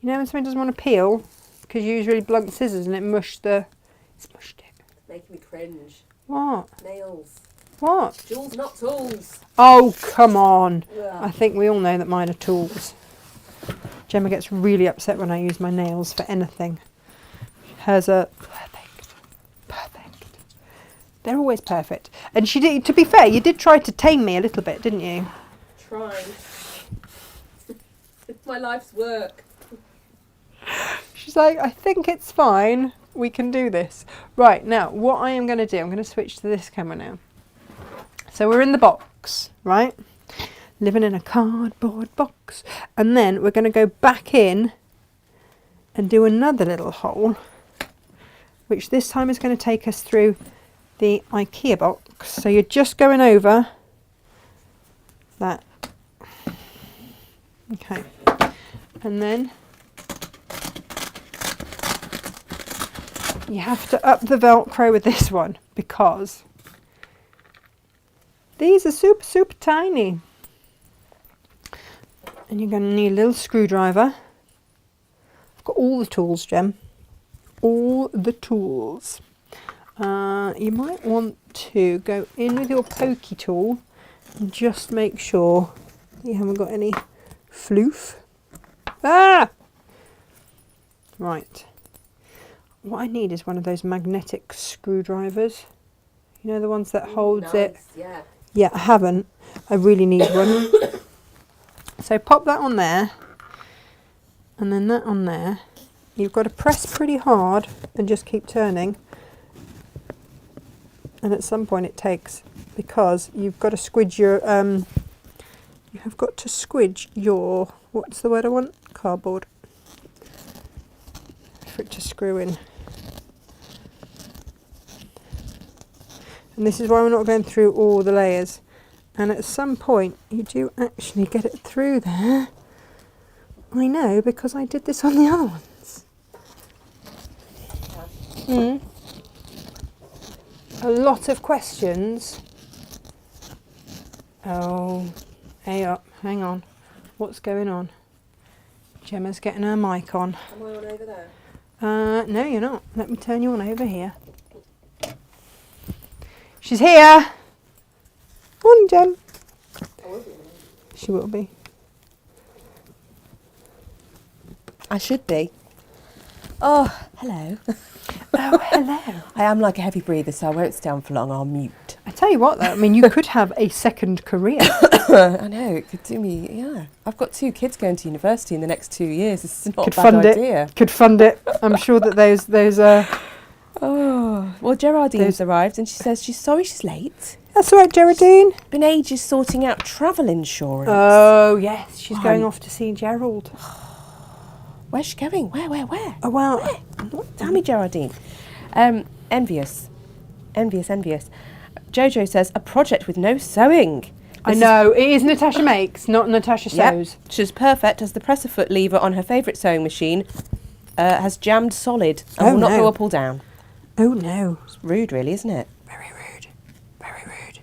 [SPEAKER 1] You know when something doesn't want to peel, because you use really blunt scissors and it mushed it. It's
[SPEAKER 2] making me cringe.
[SPEAKER 1] What?
[SPEAKER 2] Nails.
[SPEAKER 1] What?
[SPEAKER 2] Jewels, not tools.
[SPEAKER 1] Oh, come on.
[SPEAKER 2] Yeah.
[SPEAKER 1] I think we all know that mine are tools. Gemma gets really upset when I use my nails for anything. Hers are perfect. They're always perfect. And she did, to be fair, you did try to tame me a little bit, didn't you?
[SPEAKER 2] Trying. It's my life's work.
[SPEAKER 1] She's like, I think it's fine. We can do this. Right, now, what I am going to do, I'm going to switch to this camera now. So we're in the box, right? Living in a cardboard box. And then we're going to go back in and do another little hole, which this time is going to take us through the IKEA box. So you're just going over that. Okay. And then you have to up the Velcro with this one because these are super tiny. And you're going to need a little screwdriver. I've got all the tools, Gem. All the tools. You might want to go in with your pokey tool and just make sure that you haven't got any floof. Ah! Right. what I need is one of those magnetic screwdrivers. You know, the ones that holds it.
[SPEAKER 2] Yeah.
[SPEAKER 1] Yeah, I haven't. I really need one. So pop that on there, and then that on there. You've got to press pretty hard and just keep turning. And at some point it takes, because you've got to squidge your, you have got to squidge your, what's the word I want? Cardboard. For it to screw in. And this is why we're not going through all the layers. And at some point you do actually get it through there. I know, because I did this on the other ones. Mm. A lot of questions. Oh, hey up, hang on. What's going on? Gemma's getting her mic on.
[SPEAKER 2] Am I on over there?
[SPEAKER 1] No, you're not. Let me turn you on over here. She's here. Morning, Gem.
[SPEAKER 2] I will be.
[SPEAKER 1] She will be.
[SPEAKER 3] I should be. Oh, hello.
[SPEAKER 1] Oh, hello.
[SPEAKER 3] I am like a heavy breather, so I won't stay on for long. I'll mute.
[SPEAKER 1] I tell you what, though. I mean, you could have a second career.
[SPEAKER 3] I know, it could do me, yeah. I've got 2 kids going to university in the next 2 years. This is not
[SPEAKER 1] Could
[SPEAKER 3] a bad
[SPEAKER 1] fund
[SPEAKER 3] idea.
[SPEAKER 1] it. Could fund it. I'm sure that those
[SPEAKER 3] Oh, well, Geraldine's arrived and she says she's sorry she's late.
[SPEAKER 1] That's all right, Geraldine.
[SPEAKER 3] Been ages sorting out travel insurance.
[SPEAKER 1] Oh, yes. She's going
[SPEAKER 3] Fine.
[SPEAKER 1] off to see Gerald.
[SPEAKER 3] Where's she going? Where?
[SPEAKER 1] Oh, well.
[SPEAKER 3] Tell me, Geraldine. Envious. Jojo says, a project with no sewing.
[SPEAKER 1] I know. It is Natasha Makes, not Natasha Sews.
[SPEAKER 3] Yep, she's perfect as the presser foot lever on her favourite sewing machine has jammed solid and will not go up or down.
[SPEAKER 1] Oh, no.
[SPEAKER 3] It's rude, really, isn't it?
[SPEAKER 1] Very rude. Very rude.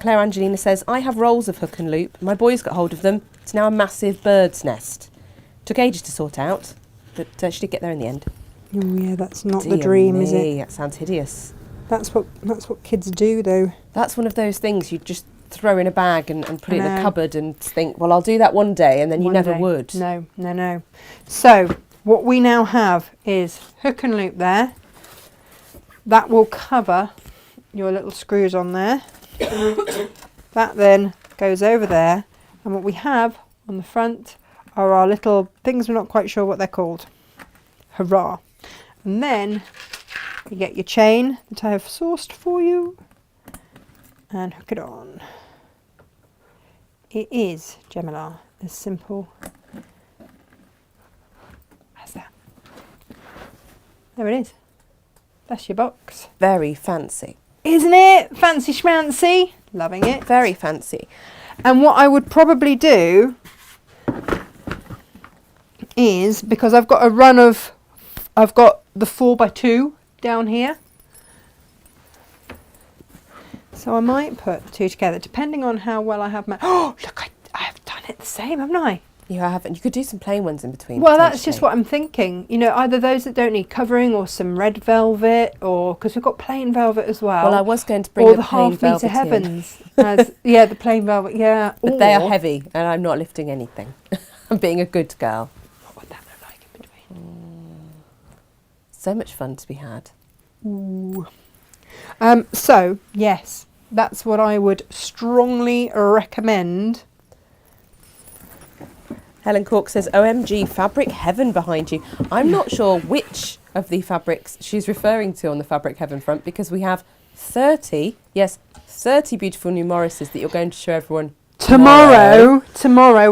[SPEAKER 3] Claire Angelina says, I have rolls of hook and loop. My boys got hold of them. It's now a massive bird's nest. Took ages to sort out, but she did get there in the end.
[SPEAKER 1] Oh, yeah, that's not the
[SPEAKER 3] Dear
[SPEAKER 1] dream,
[SPEAKER 3] me,
[SPEAKER 1] is it?
[SPEAKER 3] That sounds hideous.
[SPEAKER 1] That's what kids do, though.
[SPEAKER 3] That's one of those things you just throw in a bag and put it in
[SPEAKER 1] I
[SPEAKER 3] the
[SPEAKER 1] know.
[SPEAKER 3] cupboard and think, well, I'll do that one day, and then you
[SPEAKER 1] One
[SPEAKER 3] never
[SPEAKER 1] day.
[SPEAKER 3] would.
[SPEAKER 1] No. So, what we now have is hook and loop there. That will cover your little screws on there. That then goes over there. And what we have on the front are our little things, we're not quite sure what they're called. Hurrah. And then you get your chain that I have sourced for you and hook it on. It is, Gemma, as simple as that. There it is. That's your box.
[SPEAKER 3] Very fancy.
[SPEAKER 1] Isn't it? Fancy schmancy. Loving it.
[SPEAKER 3] Very fancy.
[SPEAKER 1] And what I would probably do is, because I've got a run of, I've got the 4x2 down here. So I might put the 2 together, depending on how well I have my... Oh, look, I have done it the same, haven't I?
[SPEAKER 3] You have, and you could do some plain ones in between.
[SPEAKER 1] Well, that's just
[SPEAKER 3] potentially.
[SPEAKER 1] what I'm thinking. You know, either those that don't need covering or some red velvet, or because we've got plain velvet as well.
[SPEAKER 3] Well, I was going to bring
[SPEAKER 1] or
[SPEAKER 3] the
[SPEAKER 1] the
[SPEAKER 3] plain
[SPEAKER 1] half metre
[SPEAKER 3] velvet in,
[SPEAKER 1] heavens. As, yeah, the plain velvet, yeah.
[SPEAKER 3] but they are
[SPEAKER 1] Or-
[SPEAKER 3] heavy, and I'm not lifting anything. I'm being a good girl.
[SPEAKER 1] What would that look like in between?
[SPEAKER 3] So much fun to be had.
[SPEAKER 1] Ooh. So, yes, that's what I would strongly recommend.
[SPEAKER 3] Helen Cork says, OMG, fabric heaven behind you. I'm not sure which of the fabrics she's referring to on the fabric heaven front, because we have 30 beautiful new Morrises that you're going to show everyone
[SPEAKER 1] Tomorrow,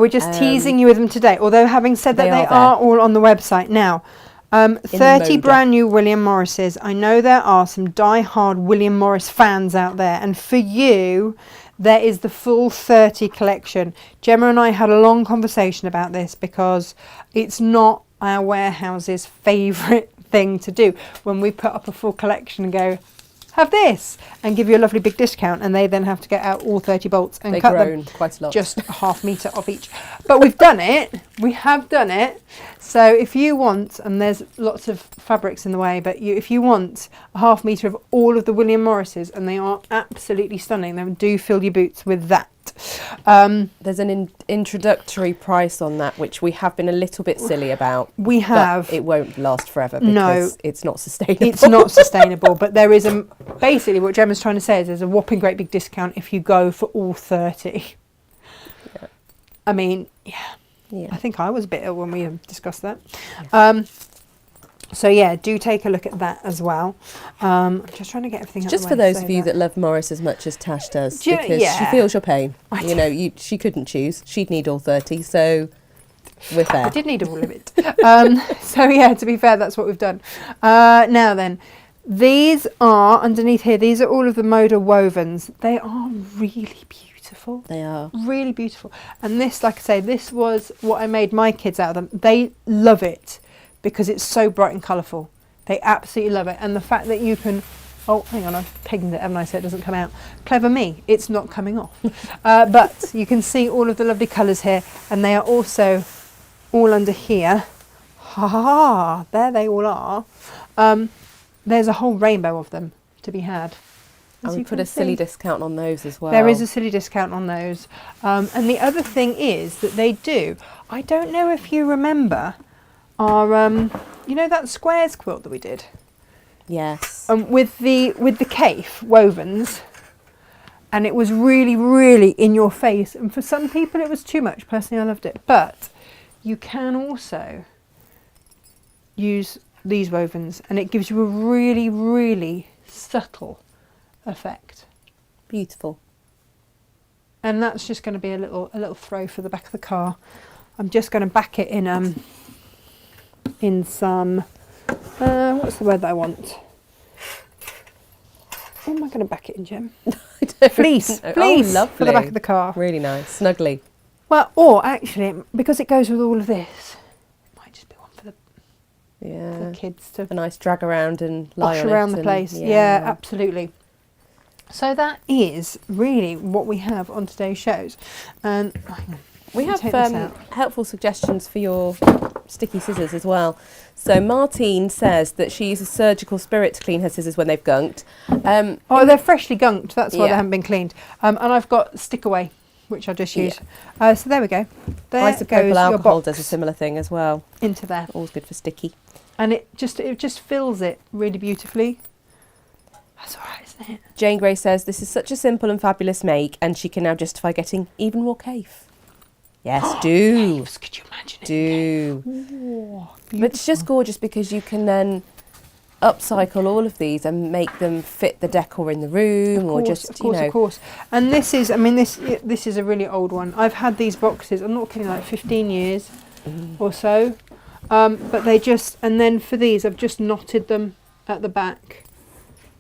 [SPEAKER 1] we're just teasing you with them today. Although having said that,
[SPEAKER 3] they
[SPEAKER 1] they
[SPEAKER 3] are
[SPEAKER 1] are all on the website now. 30
[SPEAKER 3] motor.
[SPEAKER 1] brand new William Morrises. I know there are some die-hard William Morris fans out there, and for you, there is the full 30 collection. Gemma and I had a long conversation about this because it's not our warehouse's favourite thing to do when we put up a full collection and go, have this, and give you a lovely big discount, and they then have to get out all 30 bolts and
[SPEAKER 3] They've
[SPEAKER 1] cut
[SPEAKER 3] grown
[SPEAKER 1] them
[SPEAKER 3] quite a lot.
[SPEAKER 1] just a half metre off each. But we've done it. We have done it. So if you want, and there's lots of fabrics in the way, but if you want a half metre of all of the William Morrises, and they are absolutely stunning, then do fill your boots with that.
[SPEAKER 3] There's an introductory price on that, which we have been a little bit silly about.
[SPEAKER 1] We have.
[SPEAKER 3] But it won't last forever because
[SPEAKER 1] No.
[SPEAKER 3] it's not sustainable.
[SPEAKER 1] It's not sustainable, but there is basically what Gemma's trying to say is there's a whopping great big discount if you go for all 30.
[SPEAKER 3] Yeah.
[SPEAKER 1] I mean,
[SPEAKER 3] Yeah.
[SPEAKER 1] I think I was a bit ill when we discussed that. Yeah. So yeah, do take a look at that as well. I'm just trying to get everything out
[SPEAKER 3] Just
[SPEAKER 1] of
[SPEAKER 3] for
[SPEAKER 1] the way
[SPEAKER 3] those
[SPEAKER 1] so
[SPEAKER 3] of you that love Morris as much as Tash does,
[SPEAKER 1] Do you-
[SPEAKER 3] because she
[SPEAKER 1] yeah.
[SPEAKER 3] feels your pain.
[SPEAKER 1] I
[SPEAKER 3] You know, she couldn't choose. She'd need all 30, so we're fair.
[SPEAKER 1] I did need all of it. So yeah, to be fair, that's what we've done. Now then, these are, underneath here, these are all of the Moda wovens. They are really beautiful.
[SPEAKER 3] They are.
[SPEAKER 1] Really beautiful. And this, like I say, this was what I made my kids out of them. They love it because it's so bright and colourful. They absolutely love it. And the fact that you can, oh, hang on, I've pegged it, haven't I, so it doesn't come out. Clever me, it's not coming off. But you can see all of the lovely colours here, and they are also all under here. Ha ha ha, there they all are. There's a whole rainbow of them to be had.
[SPEAKER 3] And
[SPEAKER 1] As
[SPEAKER 3] we
[SPEAKER 1] you
[SPEAKER 3] put
[SPEAKER 1] can
[SPEAKER 3] a silly
[SPEAKER 1] see.
[SPEAKER 3] discount on those as well.
[SPEAKER 1] There is a silly discount on those. And the other thing is that they do, I don't know if you remember our, you know that squares quilt that we did?
[SPEAKER 3] Yes.
[SPEAKER 1] With the Cafe wovens, and it was really, really in your face. And for some people it was too much. Personally, I loved it. But you can also use these wovens, and it gives you a really, really subtle effect.
[SPEAKER 3] Beautiful.
[SPEAKER 1] And that's just going to be a little throw for the back of the car. I'm just going to back it in some, what's the word that I want? What am I going to back it in, Gem? Fleece,
[SPEAKER 3] Oh,
[SPEAKER 1] fleece
[SPEAKER 3] lovely.
[SPEAKER 1] for the back of the car.
[SPEAKER 3] Really nice. Snuggly.
[SPEAKER 1] Well, or actually, because it goes with all of this, it might just be one for the
[SPEAKER 3] Yeah.
[SPEAKER 1] kids to
[SPEAKER 3] A nice drag around and lie
[SPEAKER 1] wash
[SPEAKER 3] on
[SPEAKER 1] around
[SPEAKER 3] it
[SPEAKER 1] the
[SPEAKER 3] and-
[SPEAKER 1] place. Yeah, absolutely. So that is really what we have on today's shows. And
[SPEAKER 3] We
[SPEAKER 1] Let me
[SPEAKER 3] have
[SPEAKER 1] take this out.
[SPEAKER 3] helpful suggestions for your sticky scissors as well. So Martine says that she uses surgical spirit to clean her scissors when they've gunked.
[SPEAKER 1] oh, they're freshly gunked. That's why
[SPEAKER 3] Yeah.
[SPEAKER 1] they haven't been cleaned. And I've got stick away, which I'll just use. So there we go. There
[SPEAKER 3] Isopropyl
[SPEAKER 1] goes your
[SPEAKER 3] alcohol does a
[SPEAKER 1] box
[SPEAKER 3] similar thing as well.
[SPEAKER 1] into there,
[SPEAKER 3] Always good for sticky.
[SPEAKER 1] and it just fills it really beautifully. That's all right, isn't it?
[SPEAKER 3] Jane Grey says this is such a simple and fabulous make, and she can now justify getting even more Cafe. Yes, do.
[SPEAKER 1] Caves, could you imagine it?
[SPEAKER 3] Do.
[SPEAKER 1] Oh,
[SPEAKER 3] But it's just gorgeous because you can then upcycle all of these and make them fit the decor in the room, or just,
[SPEAKER 1] of course,
[SPEAKER 3] you know.
[SPEAKER 1] of course. And this is, I mean, this is a really old one. I've had these boxes, I'm not kidding, like 15 years or so. But they just, and then for these, I've just knotted them at the back,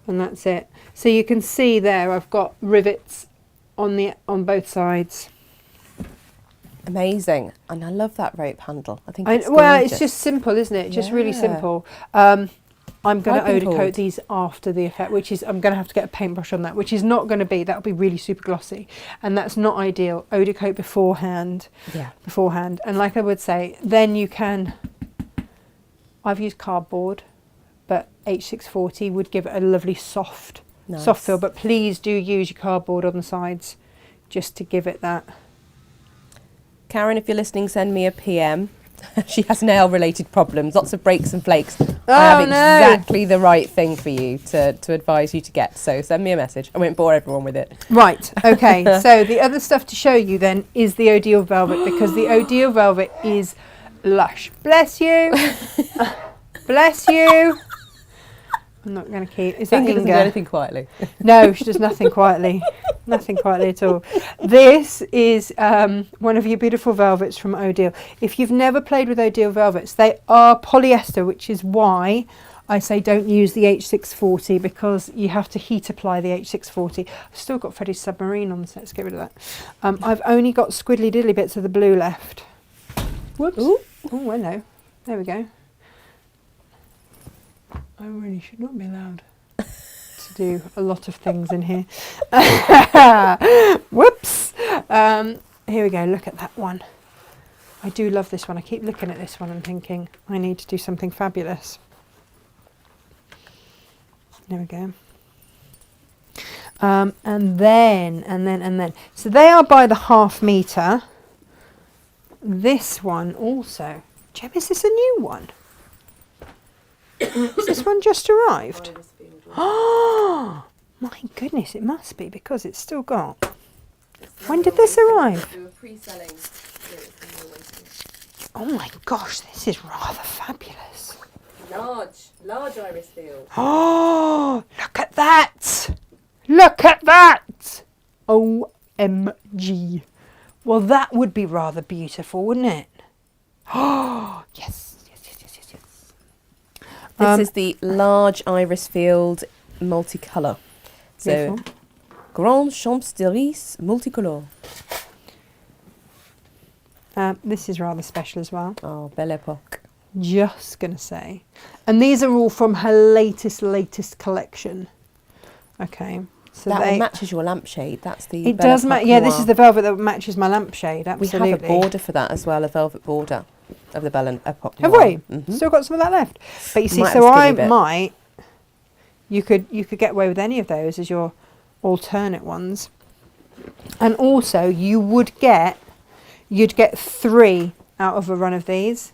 [SPEAKER 1] and that's it. So you can see there, I've got rivets on both sides.
[SPEAKER 3] Amazing. And I love that rope handle. I think
[SPEAKER 1] Well,
[SPEAKER 3] gorgeous.
[SPEAKER 1] it's just simple, isn't it? Just really
[SPEAKER 3] Yeah.
[SPEAKER 1] simple. I'm going to
[SPEAKER 3] Piping
[SPEAKER 1] eau de
[SPEAKER 3] cord.
[SPEAKER 1] coat these after the effect, which is, I'm going to have to get a paintbrush on that, which is not going to be, that'll be really super glossy. And that's not ideal. Eau de coat beforehand.
[SPEAKER 3] Yeah.
[SPEAKER 1] And like I would say, then you can, I've used cardboard, but H640 would give it a lovely soft feel. But please do use your cardboard on the sides just to give it that.
[SPEAKER 3] Karen, if you're listening, send me a PM. She has nail-related problems, lots of breaks and flakes. I have exactly the right thing for you to advise you to get. So send me a message. I won't bore everyone with it.
[SPEAKER 1] Right, okay. So the other stuff to show you then is the Odile Velvet, because the Odile Velvet is lush. Bless you. Bless you. I'm not going to keep. Is that
[SPEAKER 3] Inga doesn't do
[SPEAKER 1] Inga?
[SPEAKER 3] anything quietly.
[SPEAKER 1] No, she does nothing quietly. Nothing quietly at all. This is one of your beautiful velvets from Odile. If you've never played with Odile velvets, they are polyester, which is why I say don't use the H640, because you have to heat apply the H640. I've still got Freddie's Submarine on, so let's get rid of that. I've only got squiddly diddly bits of the blue left. Whoops.
[SPEAKER 3] Ooh.
[SPEAKER 1] Oh, hello. There we go. I really should not be allowed to do a lot of things in here. Whoops. Here we go. Look at that one. I do love this one. I keep looking at this one and thinking I need to do something fabulous. There we go. And then. So they are by the half metre. This one also. Jem, is this a new one? Has this one just arrived? Oh, my goodness, it must be because it's still got. When did this arrive?
[SPEAKER 2] We were pre-selling.
[SPEAKER 1] Oh my gosh, this is rather fabulous.
[SPEAKER 2] Large iris field.
[SPEAKER 1] Oh, look at that! Look at that! OMG. Well, that would be rather beautiful, wouldn't it? Oh, yes.
[SPEAKER 3] This is the large iris field multicolour. So,
[SPEAKER 1] Beautiful.
[SPEAKER 3] Grand Champs d'Iris multicolore.
[SPEAKER 1] This is rather special as well.
[SPEAKER 3] Oh, Belle Epoque.
[SPEAKER 1] Just going to say. And these are all from her latest collection. Okay. So
[SPEAKER 3] That one matches your lampshade. That's the
[SPEAKER 1] It
[SPEAKER 3] Belle
[SPEAKER 1] does
[SPEAKER 3] Epoque
[SPEAKER 1] Yeah, this
[SPEAKER 3] Noir.
[SPEAKER 1] is the velvet that matches my lampshade,
[SPEAKER 3] We
[SPEAKER 1] absolutely.
[SPEAKER 3] have a border for that as well, a velvet border of the Belle Epoque
[SPEAKER 1] Have
[SPEAKER 3] Noir.
[SPEAKER 1] we?
[SPEAKER 3] Mhm.
[SPEAKER 1] Still got some of that left. But you see,
[SPEAKER 3] Might
[SPEAKER 1] so
[SPEAKER 3] have a
[SPEAKER 1] I
[SPEAKER 3] skinny bit.
[SPEAKER 1] might, you could get away with any of those as your alternate ones. And also you'd get 3 out of a run of these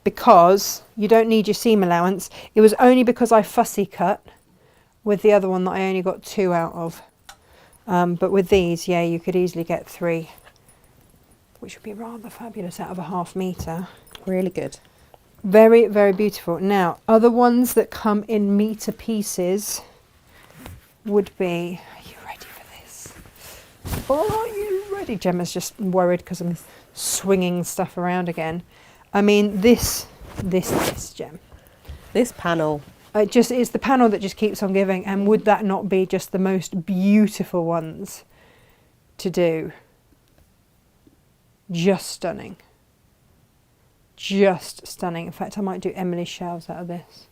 [SPEAKER 1] because you don't need your seam allowance. It was only because I fussy cut with the other one that I only got 2 out of. But with these, yeah, you could easily get 3, which would be rather fabulous out of a half metre.
[SPEAKER 3] Really good.
[SPEAKER 1] Very, very beautiful. Now, other ones that come in metre pieces would be... Are you ready for this? Are you ready? Gemma's just worried because I'm swinging stuff around again. I mean, this, Gem.
[SPEAKER 3] This panel.
[SPEAKER 1] It just is the panel that just keeps on giving. And would that not be just the most beautiful ones to do? Just stunning. Just stunning. In fact, I might do Emily's shelves out of this.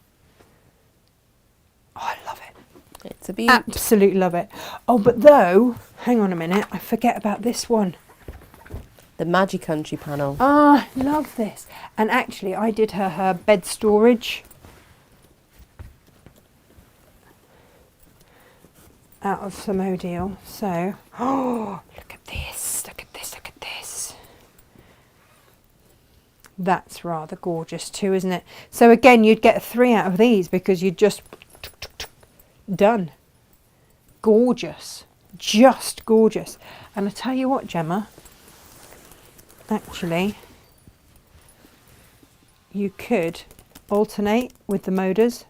[SPEAKER 1] Oh, I love it.
[SPEAKER 3] It's a beaut.
[SPEAKER 1] Absolutely love it. Oh, but though, hang on a minute, I forget about this one.
[SPEAKER 3] The Magic Country panel.
[SPEAKER 1] Ah, I love this. And actually, I did her bed storage out of some O'Deal. So, oh, look at this, look at this, look at this. That's rather gorgeous too, isn't it? So again, you'd get 3 out of these because you'd just done. Gorgeous, just gorgeous. And I tell you what, Gemma, actually, you could alternate with the moders.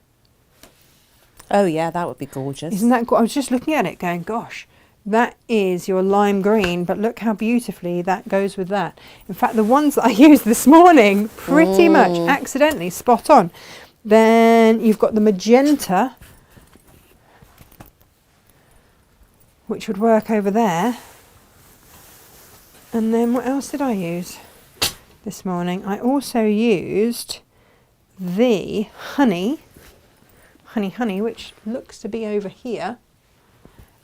[SPEAKER 3] Oh yeah, that would be gorgeous.
[SPEAKER 1] Isn't that I was just looking at it going, gosh, that is your lime green, but look how beautifully that goes with that. In fact, the ones that I used this morning, pretty much accidentally spot on. Then you've got the magenta, which would work over there. And then what else did I use this morning? I also used the honey, which looks to be over here.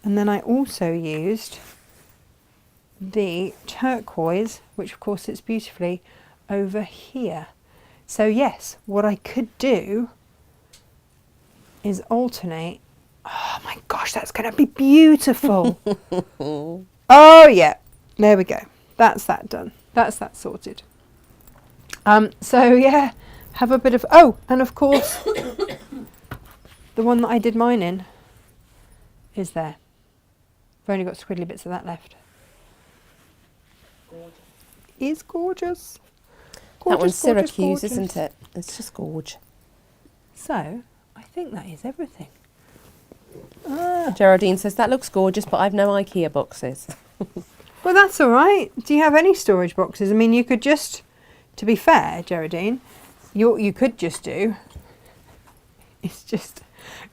[SPEAKER 1] And then I also used the turquoise, which of course sits beautifully over here. So yes, what I could do is alternate. Oh my gosh, that's going to be beautiful. Oh yeah, there we go. That's that done. That's that sorted. So yeah, have a bit of, oh, and of course, the one that I did mine in is there. I've only got squiggly bits of that left.
[SPEAKER 2] Gorgeous.
[SPEAKER 1] Is gorgeous.
[SPEAKER 3] That one's
[SPEAKER 1] Gorgeous,
[SPEAKER 3] Syracuse,
[SPEAKER 1] gorgeous.
[SPEAKER 3] isn't it? It's just gorge.
[SPEAKER 1] So, I think that is everything.
[SPEAKER 3] Geraldine says, that looks gorgeous, but I've no IKEA boxes.
[SPEAKER 1] Well, that's all right. Do you have any storage boxes? I mean, you could just, to be fair, Geraldine, you could just do, it's just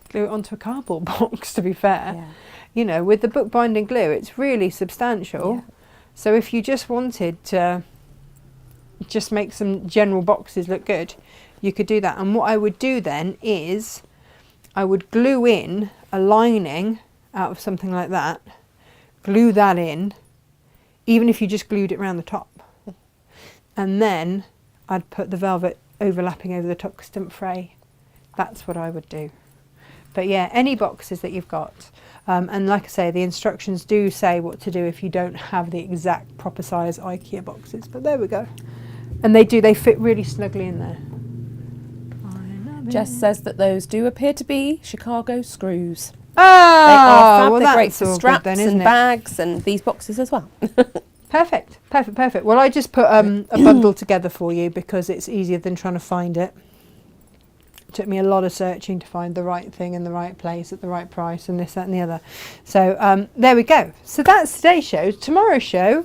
[SPEAKER 1] glue it onto a cardboard box, to be fair.
[SPEAKER 3] Yeah.
[SPEAKER 1] You know, with the bookbinding glue, it's really substantial.
[SPEAKER 3] Yeah.
[SPEAKER 1] So if you just wanted to just make some general boxes look good, you could do that. And what I would do then is I would glue in a lining out of something like that, glue that in, even if you just glued it around the top. And then I'd put the velvet overlapping over the top because it didn't fray. That's what I would do. But yeah, any boxes that you've got. And like I say, the instructions do say what to do if you don't have the exact proper size IKEA boxes. But there we go. And they fit really snugly in there.
[SPEAKER 3] Jess says that those do appear to be Chicago screws.
[SPEAKER 1] Oh,
[SPEAKER 3] They are fab.
[SPEAKER 1] well,
[SPEAKER 3] They're great
[SPEAKER 1] that's
[SPEAKER 3] for
[SPEAKER 1] all
[SPEAKER 3] straps
[SPEAKER 1] good then, isn't
[SPEAKER 3] and
[SPEAKER 1] it?
[SPEAKER 3] bags and these boxes as well.
[SPEAKER 1] Perfect. Well, I just put a bundle together for you because it's easier than trying to find it. It took me a lot of searching to find the right thing in the right place at the right price and this, that and the other. So there we go. So that's today's show. Tomorrow's show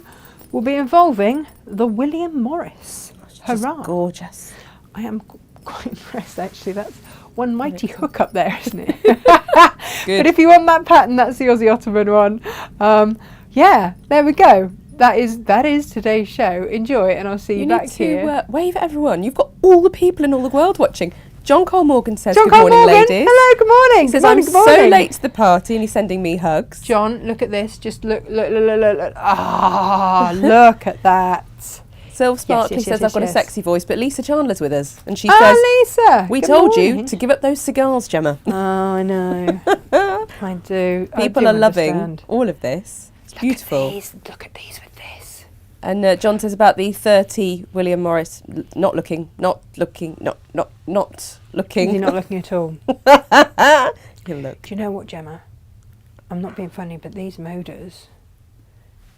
[SPEAKER 1] will be involving the William Morris.
[SPEAKER 3] Just
[SPEAKER 1] Hurrah.
[SPEAKER 3] gorgeous.
[SPEAKER 1] I am quite impressed actually. That's one mighty hook up there, isn't it? But if you want that pattern, that's the Aussie Ottoman one. Yeah, there we go. That is today's show. Enjoy, and I'll see you back here.
[SPEAKER 3] To wave at everyone. You've got all the people in all the world watching. John Cole Morgan says,
[SPEAKER 1] John
[SPEAKER 3] good
[SPEAKER 1] Cole
[SPEAKER 3] morning,
[SPEAKER 1] Morgan.
[SPEAKER 3] ladies.
[SPEAKER 1] Hello, good morning.
[SPEAKER 3] He says,
[SPEAKER 1] Good morning,
[SPEAKER 3] I'm
[SPEAKER 1] good morning.
[SPEAKER 3] so late to the party, and he's sending me hugs.
[SPEAKER 1] John, look at this. Just look. Ah, look at that.
[SPEAKER 3] Sylv Sparkley
[SPEAKER 1] yes,
[SPEAKER 3] says, I've got a
[SPEAKER 1] yes.
[SPEAKER 3] sexy voice, but Lisa Chandler's with us. And she says,
[SPEAKER 1] Lisa.
[SPEAKER 3] we
[SPEAKER 1] good
[SPEAKER 3] told
[SPEAKER 1] morning.
[SPEAKER 3] you to give up those cigars, Gemma.
[SPEAKER 1] Oh, I know. I do.
[SPEAKER 3] People are loving all of this. It's beautiful.
[SPEAKER 1] Look at these with this.
[SPEAKER 3] And John says about the 30 William Morris, not looking.
[SPEAKER 1] Is he not looking at all?
[SPEAKER 3] He'll look.
[SPEAKER 1] Do you know what, Gemma? I'm not being funny, but these motors,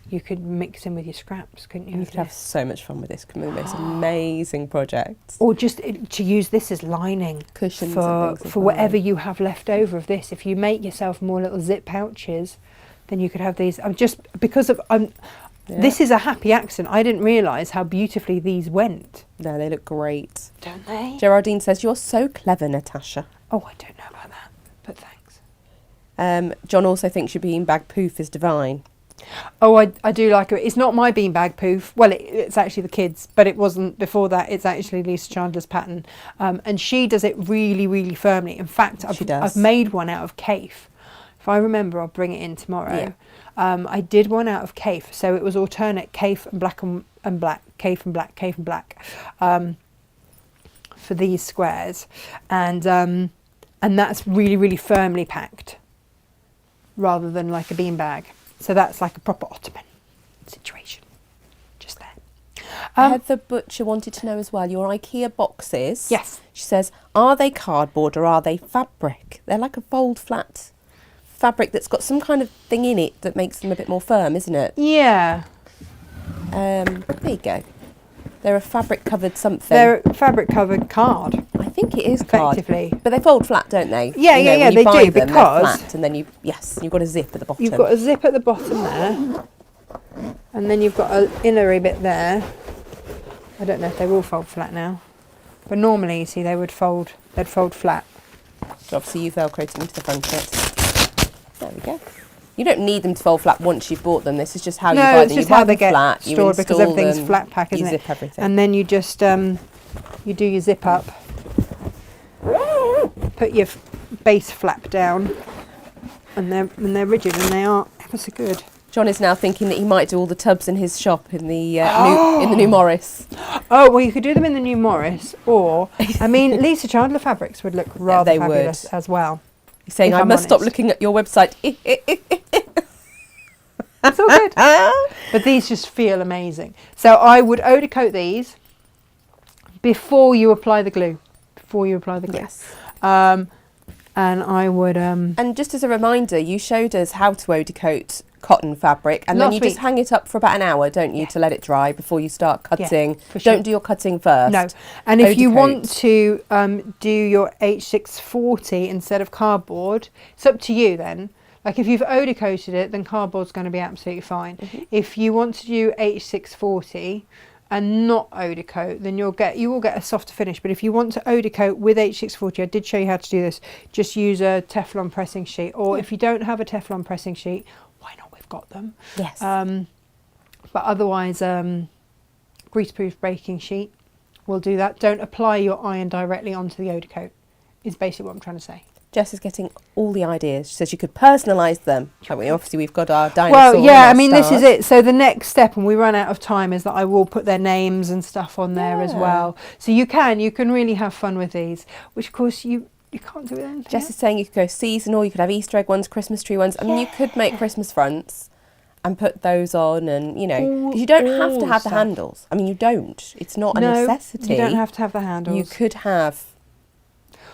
[SPEAKER 1] you could mix in with your scraps, couldn't you?
[SPEAKER 3] You could have so much fun with this. Can we make some amazing projects?
[SPEAKER 1] Or just to use this as lining
[SPEAKER 3] Cushions
[SPEAKER 1] for
[SPEAKER 3] and things as well.
[SPEAKER 1] whatever you have left over of this. If you make yourself more little zip pouches, then you could have these. This is a happy accident. I didn't realise how beautifully these went.
[SPEAKER 3] No, they look great.
[SPEAKER 1] Don't they?
[SPEAKER 3] Geraldine says, you're so clever, Natasha.
[SPEAKER 1] Oh, I don't know about that, but thanks.
[SPEAKER 3] John also thinks your beanbag poof is divine.
[SPEAKER 1] Oh, I do like it. It's not my beanbag poof. Well, it's actually the kids, but it wasn't before that. It's actually Lisa Chandler's pattern. And she does it really, really firmly. In fact, I've made one out of Kaif. If I remember, I'll bring it in tomorrow.
[SPEAKER 3] Yeah.
[SPEAKER 1] I did one out of Kaif. So it was alternate Kaif and black and black, Kaif and black, Kaif and black for these squares. And that's really, really firmly packed rather than like a beanbag. So that's like a proper Ottoman situation. Just there.
[SPEAKER 3] Heather Butcher wanted to know as well, your IKEA boxes.
[SPEAKER 1] Yes.
[SPEAKER 3] She says, are they cardboard or are they fabric? They're like a fold flat fabric that's got some kind of thing in it that makes them a bit more firm, isn't it?
[SPEAKER 1] Yeah.
[SPEAKER 3] There you go. They're a fabric covered something.
[SPEAKER 1] They're fabric covered card.
[SPEAKER 3] I think it is card.
[SPEAKER 1] Effectively.
[SPEAKER 3] But they fold flat, don't they?
[SPEAKER 1] Yeah,
[SPEAKER 3] You know,
[SPEAKER 1] yeah,
[SPEAKER 3] when
[SPEAKER 1] they
[SPEAKER 3] you buy
[SPEAKER 1] do,
[SPEAKER 3] them,
[SPEAKER 1] because-
[SPEAKER 3] they're flat, and then you've got a zip at the bottom.
[SPEAKER 1] You've got a zip at the bottom there, and then you've got an innery bit there. I don't know if they will fold flat now, but normally, you see, they'd fold flat.
[SPEAKER 3] So obviously you velcroed them into the front bit. There we go. You don't need them to fold flat once you've bought them. This is just how you buy them.
[SPEAKER 1] It's just
[SPEAKER 3] you
[SPEAKER 1] how
[SPEAKER 3] buy
[SPEAKER 1] they
[SPEAKER 3] them
[SPEAKER 1] get
[SPEAKER 3] flat, you
[SPEAKER 1] stored because
[SPEAKER 3] install
[SPEAKER 1] everything's
[SPEAKER 3] them,
[SPEAKER 1] flat pack, isn't
[SPEAKER 3] you
[SPEAKER 1] it?
[SPEAKER 3] zip everything.
[SPEAKER 1] And then you just you do your zip up, put your base flap down, and they're rigid and they are ever so good.
[SPEAKER 3] John is now thinking that he might do all the tubs in his shop in the new Morris.
[SPEAKER 1] Oh, well, you could do them in the new Morris, or, I mean, Lisa Chandler fabrics would look rather
[SPEAKER 3] they
[SPEAKER 1] fabulous
[SPEAKER 3] would.
[SPEAKER 1] as well.
[SPEAKER 3] He's saying,
[SPEAKER 1] If
[SPEAKER 3] I
[SPEAKER 1] I'm
[SPEAKER 3] must stop
[SPEAKER 1] honest.
[SPEAKER 3] looking at your website.
[SPEAKER 1] It's all good. But these just feel amazing. So I would eau de coat these before you apply the glue.
[SPEAKER 3] Yes.
[SPEAKER 1] And I would...
[SPEAKER 3] And just as a reminder, you showed us how to eau de coat cotton fabric, and then
[SPEAKER 1] Last
[SPEAKER 3] you just
[SPEAKER 1] week.
[SPEAKER 3] hang it up for about an hour, don't you,
[SPEAKER 1] Yeah.
[SPEAKER 3] to let it dry before you start cutting.
[SPEAKER 1] for sure.
[SPEAKER 3] Don't do your cutting first.
[SPEAKER 1] No. And
[SPEAKER 3] Eau
[SPEAKER 1] if
[SPEAKER 3] de
[SPEAKER 1] you
[SPEAKER 3] coat.
[SPEAKER 1] want to do your H640 instead of cardboard, it's up to you then. Like if you've eau de coated it, then cardboard's going to be absolutely fine.
[SPEAKER 3] Mm-hmm.
[SPEAKER 1] If you want to do H640 and not eau de coat, then you will get a softer finish. But if you want to eau de coat with H640, I did show you how to do this. Just use a Teflon pressing sheet, or if you don't have a Teflon pressing sheet, why not? We've got them.
[SPEAKER 3] Yes.
[SPEAKER 1] But otherwise, greaseproof baking sheet will do that. Don't apply your iron directly onto the eau de coat. Is basically what I'm trying to say.
[SPEAKER 3] Jess is getting all the ideas. She says you could personalise them. Obviously, we've got our dinosaur.
[SPEAKER 1] Well, yeah,
[SPEAKER 3] and our
[SPEAKER 1] I mean, this
[SPEAKER 3] stars.
[SPEAKER 1] is it. So the next step, when we run out of time, is that I will put their names and stuff on there as
[SPEAKER 3] Yeah.
[SPEAKER 1] well. So you can really have fun with these, which of course you You can't do it. Anything
[SPEAKER 3] Jess
[SPEAKER 1] else?
[SPEAKER 3] is saying you could go seasonal, you could have Easter egg ones, Christmas tree ones. I mean, you could make Christmas fronts and put those on, and, you know, because you don't have to
[SPEAKER 1] All
[SPEAKER 3] have the
[SPEAKER 1] stuff.
[SPEAKER 3] handles. I mean, you don't. It's not a
[SPEAKER 1] No,
[SPEAKER 3] necessity.
[SPEAKER 1] you don't have to have the handles.
[SPEAKER 3] You could have,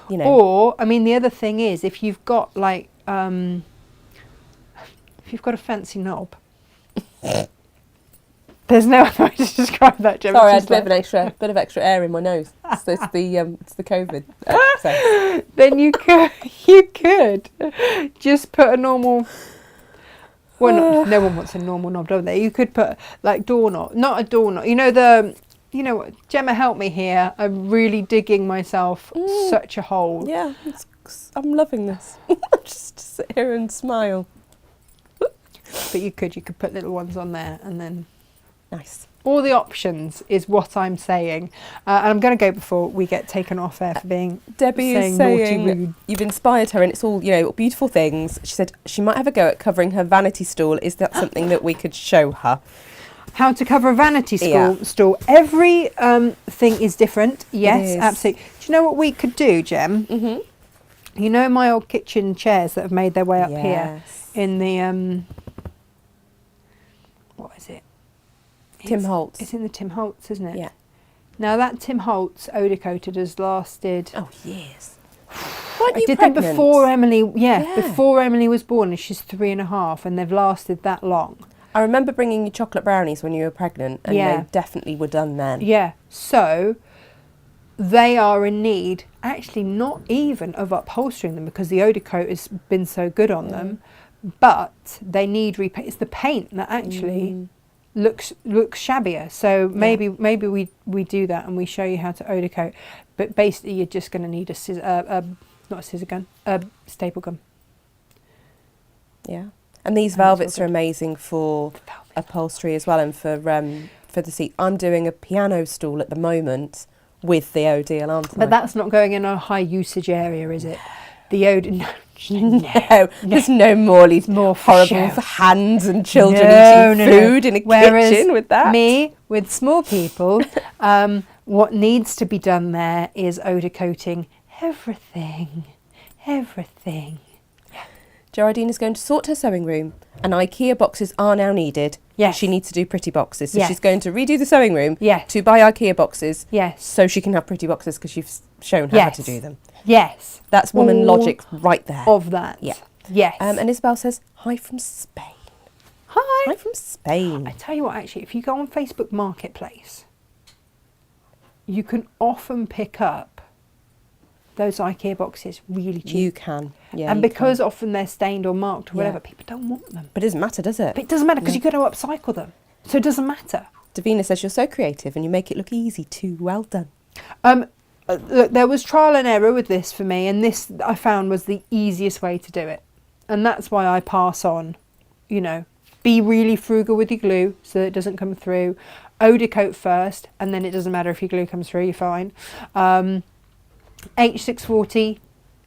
[SPEAKER 3] you know.
[SPEAKER 1] Or, I mean, the other thing is, if you've got like, if you've got a fancy knob, there's no other way to describe that, Gemma.
[SPEAKER 3] Sorry, I
[SPEAKER 1] It's
[SPEAKER 3] had a
[SPEAKER 1] just
[SPEAKER 3] bit of extra air in my nose. It's the COVID. So.
[SPEAKER 1] like- then you could just put a normal. Well, no one wants a normal knob, don't they? You could put like doorknob, not a doorknob. You know what? Gemma, help me here. I'm really digging myself such a hole.
[SPEAKER 3] Yeah, I'm loving this. Just to sit here and smile.
[SPEAKER 1] But you could put little ones on there, and then
[SPEAKER 3] Nice.
[SPEAKER 1] all the options is what I'm saying. And I'm going to go before we get taken off air for being
[SPEAKER 3] Debbie is
[SPEAKER 1] naughty,
[SPEAKER 3] saying
[SPEAKER 1] rude.
[SPEAKER 3] you've inspired her, and it's all, you know, beautiful things. She said she might have a go at covering her vanity stool. Is that something that we could show her?
[SPEAKER 1] How to cover a vanity
[SPEAKER 3] Yeah.
[SPEAKER 1] stool. Every thing is different. Yes,
[SPEAKER 3] is.
[SPEAKER 1] absolutely. Do you know what we could do, Gem?
[SPEAKER 3] Mm-hmm.
[SPEAKER 1] You know my old kitchen chairs that have made their way up here
[SPEAKER 3] Yes.
[SPEAKER 1] in the what is it?
[SPEAKER 3] Tim
[SPEAKER 1] It's-
[SPEAKER 3] Holtz.
[SPEAKER 1] It's in the Tim Holtz, isn't it?
[SPEAKER 3] Yeah.
[SPEAKER 1] Now that Tim Holtz Oda coated has lasted.
[SPEAKER 3] Oh, years. Weren't
[SPEAKER 1] I
[SPEAKER 3] you
[SPEAKER 1] did
[SPEAKER 3] pregnant?
[SPEAKER 1] them before Emily.
[SPEAKER 3] Yeah.
[SPEAKER 1] Before Emily was born, and she's 3.5, and they've lasted that long.
[SPEAKER 3] I remember bringing you chocolate brownies when you were pregnant, and
[SPEAKER 1] Yeah.
[SPEAKER 3] they definitely were done then.
[SPEAKER 1] Yeah. So they are in need, actually, not even of upholstering them because the Oda coat has been so good on them, but they need repaint. It's the paint that actually looks shabbier. So maybe we do that and we show you how to Oda coat. But basically, you're just going to need not a scissor gun, a staple gun.
[SPEAKER 3] Yeah. And these
[SPEAKER 1] And it's all
[SPEAKER 3] velvets are
[SPEAKER 1] good.
[SPEAKER 3] amazing for upholstery as well, and for the seat. I'm doing a piano stool at the moment with the O'Deal, aren't I?
[SPEAKER 1] But that's not going in a high usage area, is it? The Oda.
[SPEAKER 3] No, there's no Morley's
[SPEAKER 1] More for
[SPEAKER 3] horrible
[SPEAKER 1] show.
[SPEAKER 3] hands and children
[SPEAKER 1] No,
[SPEAKER 3] eating
[SPEAKER 1] no, no.
[SPEAKER 3] food in a
[SPEAKER 1] Whereas
[SPEAKER 3] kitchen with that.
[SPEAKER 1] Me, with small people, what needs to be done there is Oda coating everything. Everything.
[SPEAKER 3] Geraldine is going to sort her sewing room, and IKEA boxes are now needed.
[SPEAKER 1] Yes.
[SPEAKER 3] She needs to do pretty boxes. So
[SPEAKER 1] Yes.
[SPEAKER 3] she's going to redo the sewing room
[SPEAKER 1] Yes.
[SPEAKER 3] to buy IKEA boxes
[SPEAKER 1] Yes.
[SPEAKER 3] so she can have pretty boxes because you've shown her how to
[SPEAKER 1] Yes.
[SPEAKER 3] do them.
[SPEAKER 1] Yes.
[SPEAKER 3] That's woman
[SPEAKER 1] All
[SPEAKER 3] logic right there.
[SPEAKER 1] Of that.
[SPEAKER 3] Yeah.
[SPEAKER 1] Yes.
[SPEAKER 3] And Isabel says, hi from Spain.
[SPEAKER 1] Hi.
[SPEAKER 3] Hi from Spain.
[SPEAKER 1] I tell you what, actually, if you go on Facebook Marketplace, you can often pick up those IKEA boxes really cheap.
[SPEAKER 3] You can. Yeah.
[SPEAKER 1] and
[SPEAKER 3] you
[SPEAKER 1] because
[SPEAKER 3] can.
[SPEAKER 1] often they're stained or marked or
[SPEAKER 3] Yeah.
[SPEAKER 1] whatever, people don't want them.
[SPEAKER 3] But it doesn't matter, does it?
[SPEAKER 1] But it doesn't matter because
[SPEAKER 3] No.
[SPEAKER 1] you've got to upcycle them. So it doesn't matter.
[SPEAKER 3] Davina says, you're so creative and you make it look easy too. Well done.
[SPEAKER 1] Look, there was trial and error with this for me, and this I found was the easiest way to do it. And that's why I pass on, be really frugal with your glue so that it doesn't come through. Oda coat first, and then it doesn't matter if your glue comes through, you're fine. H640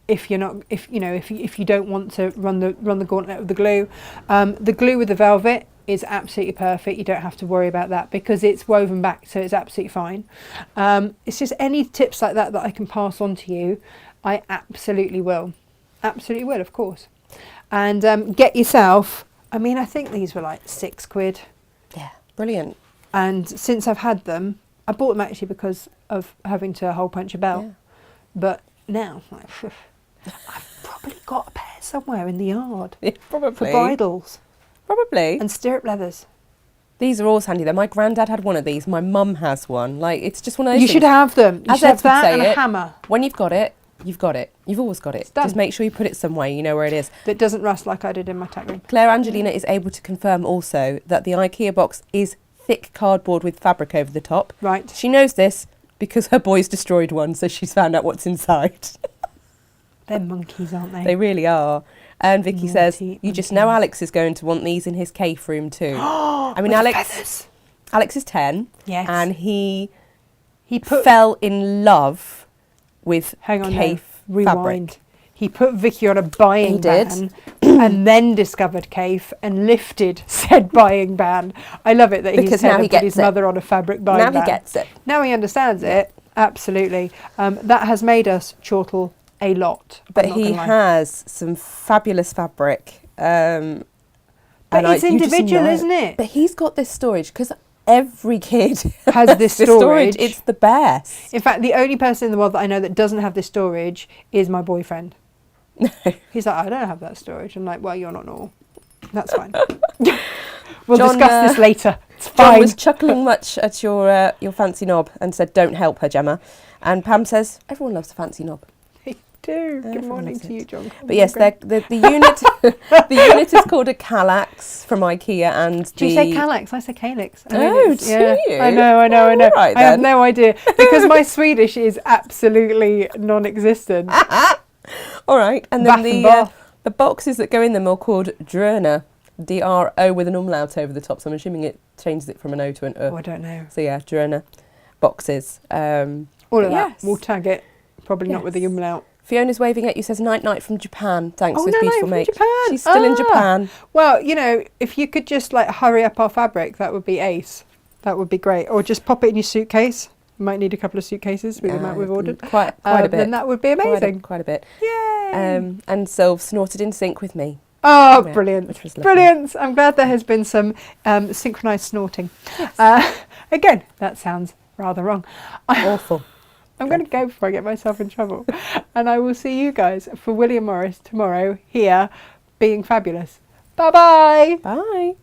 [SPEAKER 1] if you don't want to run the gauntlet of the glue. The glue with the velvet is absolutely perfect. You don't have to worry about that because it's woven back, so it's absolutely fine. It's just any tips like that I can pass on to you, I absolutely will. Absolutely will, of course. And get yourself, I think these were like £6.
[SPEAKER 3] Yeah. Brilliant.
[SPEAKER 1] And since I've had them, I bought them actually because of having to hole punch a belt.
[SPEAKER 3] Yeah.
[SPEAKER 1] But now, I've probably got a pair somewhere in the yard
[SPEAKER 3] Yeah,
[SPEAKER 1] for
[SPEAKER 3] probably.
[SPEAKER 1] bridles
[SPEAKER 3] Probably.
[SPEAKER 1] and stirrup leathers.
[SPEAKER 3] These are always handy though. My granddad had one of these. My mum has one. Like, it's just one of those
[SPEAKER 1] You
[SPEAKER 3] things.
[SPEAKER 1] should have them. You
[SPEAKER 3] As
[SPEAKER 1] should have
[SPEAKER 3] Ed would
[SPEAKER 1] that
[SPEAKER 3] say
[SPEAKER 1] and a
[SPEAKER 3] it.
[SPEAKER 1] hammer
[SPEAKER 3] When you've got it, you've got it. You've always got it.
[SPEAKER 1] done.
[SPEAKER 3] Just make sure you put it somewhere. You know where it is.
[SPEAKER 1] that doesn't rust like I did in my tack room.
[SPEAKER 3] Claire Angelina is able to confirm also that the IKEA box is thick cardboard with fabric over the top.
[SPEAKER 1] Right.
[SPEAKER 3] She knows this because her boys destroyed one, so she's found out what's inside.
[SPEAKER 1] They're monkeys, aren't they?
[SPEAKER 3] They really are. And Vicky says,
[SPEAKER 1] Naughty
[SPEAKER 3] you just know
[SPEAKER 1] monkeys.
[SPEAKER 3] Alex is going to want these in his cave room too. I mean,
[SPEAKER 1] With the
[SPEAKER 3] Alex
[SPEAKER 1] feathers.
[SPEAKER 3] is 10
[SPEAKER 1] Yes.
[SPEAKER 3] and he
[SPEAKER 1] He
[SPEAKER 3] fell in love with
[SPEAKER 1] Hang on,
[SPEAKER 3] cave
[SPEAKER 1] no. Rewind.
[SPEAKER 3] fabric.
[SPEAKER 1] He put Vicky on a buying
[SPEAKER 3] He did.
[SPEAKER 1] ban and then discovered Cafe and lifted said buying ban. I love it that
[SPEAKER 3] Because
[SPEAKER 1] he's
[SPEAKER 3] now
[SPEAKER 1] had
[SPEAKER 3] he
[SPEAKER 1] to put his
[SPEAKER 3] gets it.
[SPEAKER 1] mother on a fabric buying
[SPEAKER 3] Now
[SPEAKER 1] ban.
[SPEAKER 3] he gets it.
[SPEAKER 1] Now he understands it. Absolutely. That has made us chortle a lot.
[SPEAKER 3] But
[SPEAKER 1] I'm not
[SPEAKER 3] he
[SPEAKER 1] gonna lie.
[SPEAKER 3] has some fabulous fabric.
[SPEAKER 1] But
[SPEAKER 3] and
[SPEAKER 1] it's
[SPEAKER 3] you just
[SPEAKER 1] individual,
[SPEAKER 3] know-
[SPEAKER 1] isn't it?
[SPEAKER 3] But he's got this storage because every kid
[SPEAKER 1] Has this storage.
[SPEAKER 3] It's the best.
[SPEAKER 1] In fact, the only person in the world that I know that doesn't have this storage is my boyfriend. He's like, I don't have that storage. I'm like, well, you're not normal. That's fine. We'll
[SPEAKER 3] John,
[SPEAKER 1] discuss this later. It's
[SPEAKER 3] John
[SPEAKER 1] fine.
[SPEAKER 3] was chuckling much at your fancy knob and said, "Don't help her, Gemma." And Pam says, "Everyone loves a fancy knob."
[SPEAKER 1] They do. Good
[SPEAKER 3] Everyone
[SPEAKER 1] morning
[SPEAKER 3] loves
[SPEAKER 1] to
[SPEAKER 3] it.
[SPEAKER 1] you, John.
[SPEAKER 3] But yes, the unit the unit is called a Kallax from IKEA, and
[SPEAKER 1] Do you say Kallax? I say Calyx. I know
[SPEAKER 3] Oh,
[SPEAKER 1] it's-
[SPEAKER 3] do you?
[SPEAKER 1] I know.
[SPEAKER 3] All right,
[SPEAKER 1] I have
[SPEAKER 3] then.
[SPEAKER 1] no idea because my Swedish is absolutely non-existent.
[SPEAKER 3] All right, and then
[SPEAKER 1] Bath and Bath.
[SPEAKER 3] the boxes that go in them are called Dröna, DRO with an umlaut over the top. So I'm assuming it changes it from an O to an
[SPEAKER 1] Oh, I don't know.
[SPEAKER 3] So yeah, Dröna boxes.
[SPEAKER 1] All of
[SPEAKER 3] But
[SPEAKER 1] that.
[SPEAKER 3] yes.
[SPEAKER 1] We'll tag it. Probably not with the
[SPEAKER 3] Yes.
[SPEAKER 1] umlaut.
[SPEAKER 3] Fiona's waving at you. Says night from Japan. Thanks,
[SPEAKER 1] Oh,
[SPEAKER 3] this
[SPEAKER 1] no,
[SPEAKER 3] beautiful
[SPEAKER 1] from
[SPEAKER 3] mate.
[SPEAKER 1] Japan.
[SPEAKER 3] She's still in
[SPEAKER 1] Ah.
[SPEAKER 3] Japan.
[SPEAKER 1] Well, you know, if you could just like hurry up our fabric, that would be ace. That would be great. Or just pop it in your suitcase. You might need a couple of suitcases with the amount we've ordered.
[SPEAKER 3] Quite a bit.
[SPEAKER 1] Then that would be amazing.
[SPEAKER 3] Quite a bit.
[SPEAKER 1] Yay!
[SPEAKER 3] And Sylve snorted in sync with me.
[SPEAKER 1] Oh,
[SPEAKER 3] Yeah,
[SPEAKER 1] brilliant.
[SPEAKER 3] which was lovely.
[SPEAKER 1] Brilliant. I'm glad there has been some synchronised snorting. Again, that sounds rather wrong.
[SPEAKER 3] Awful.
[SPEAKER 1] I'm going to go before I get myself in trouble. And I will see you guys for William Morris tomorrow here being fabulous. Bye-bye.
[SPEAKER 3] Bye.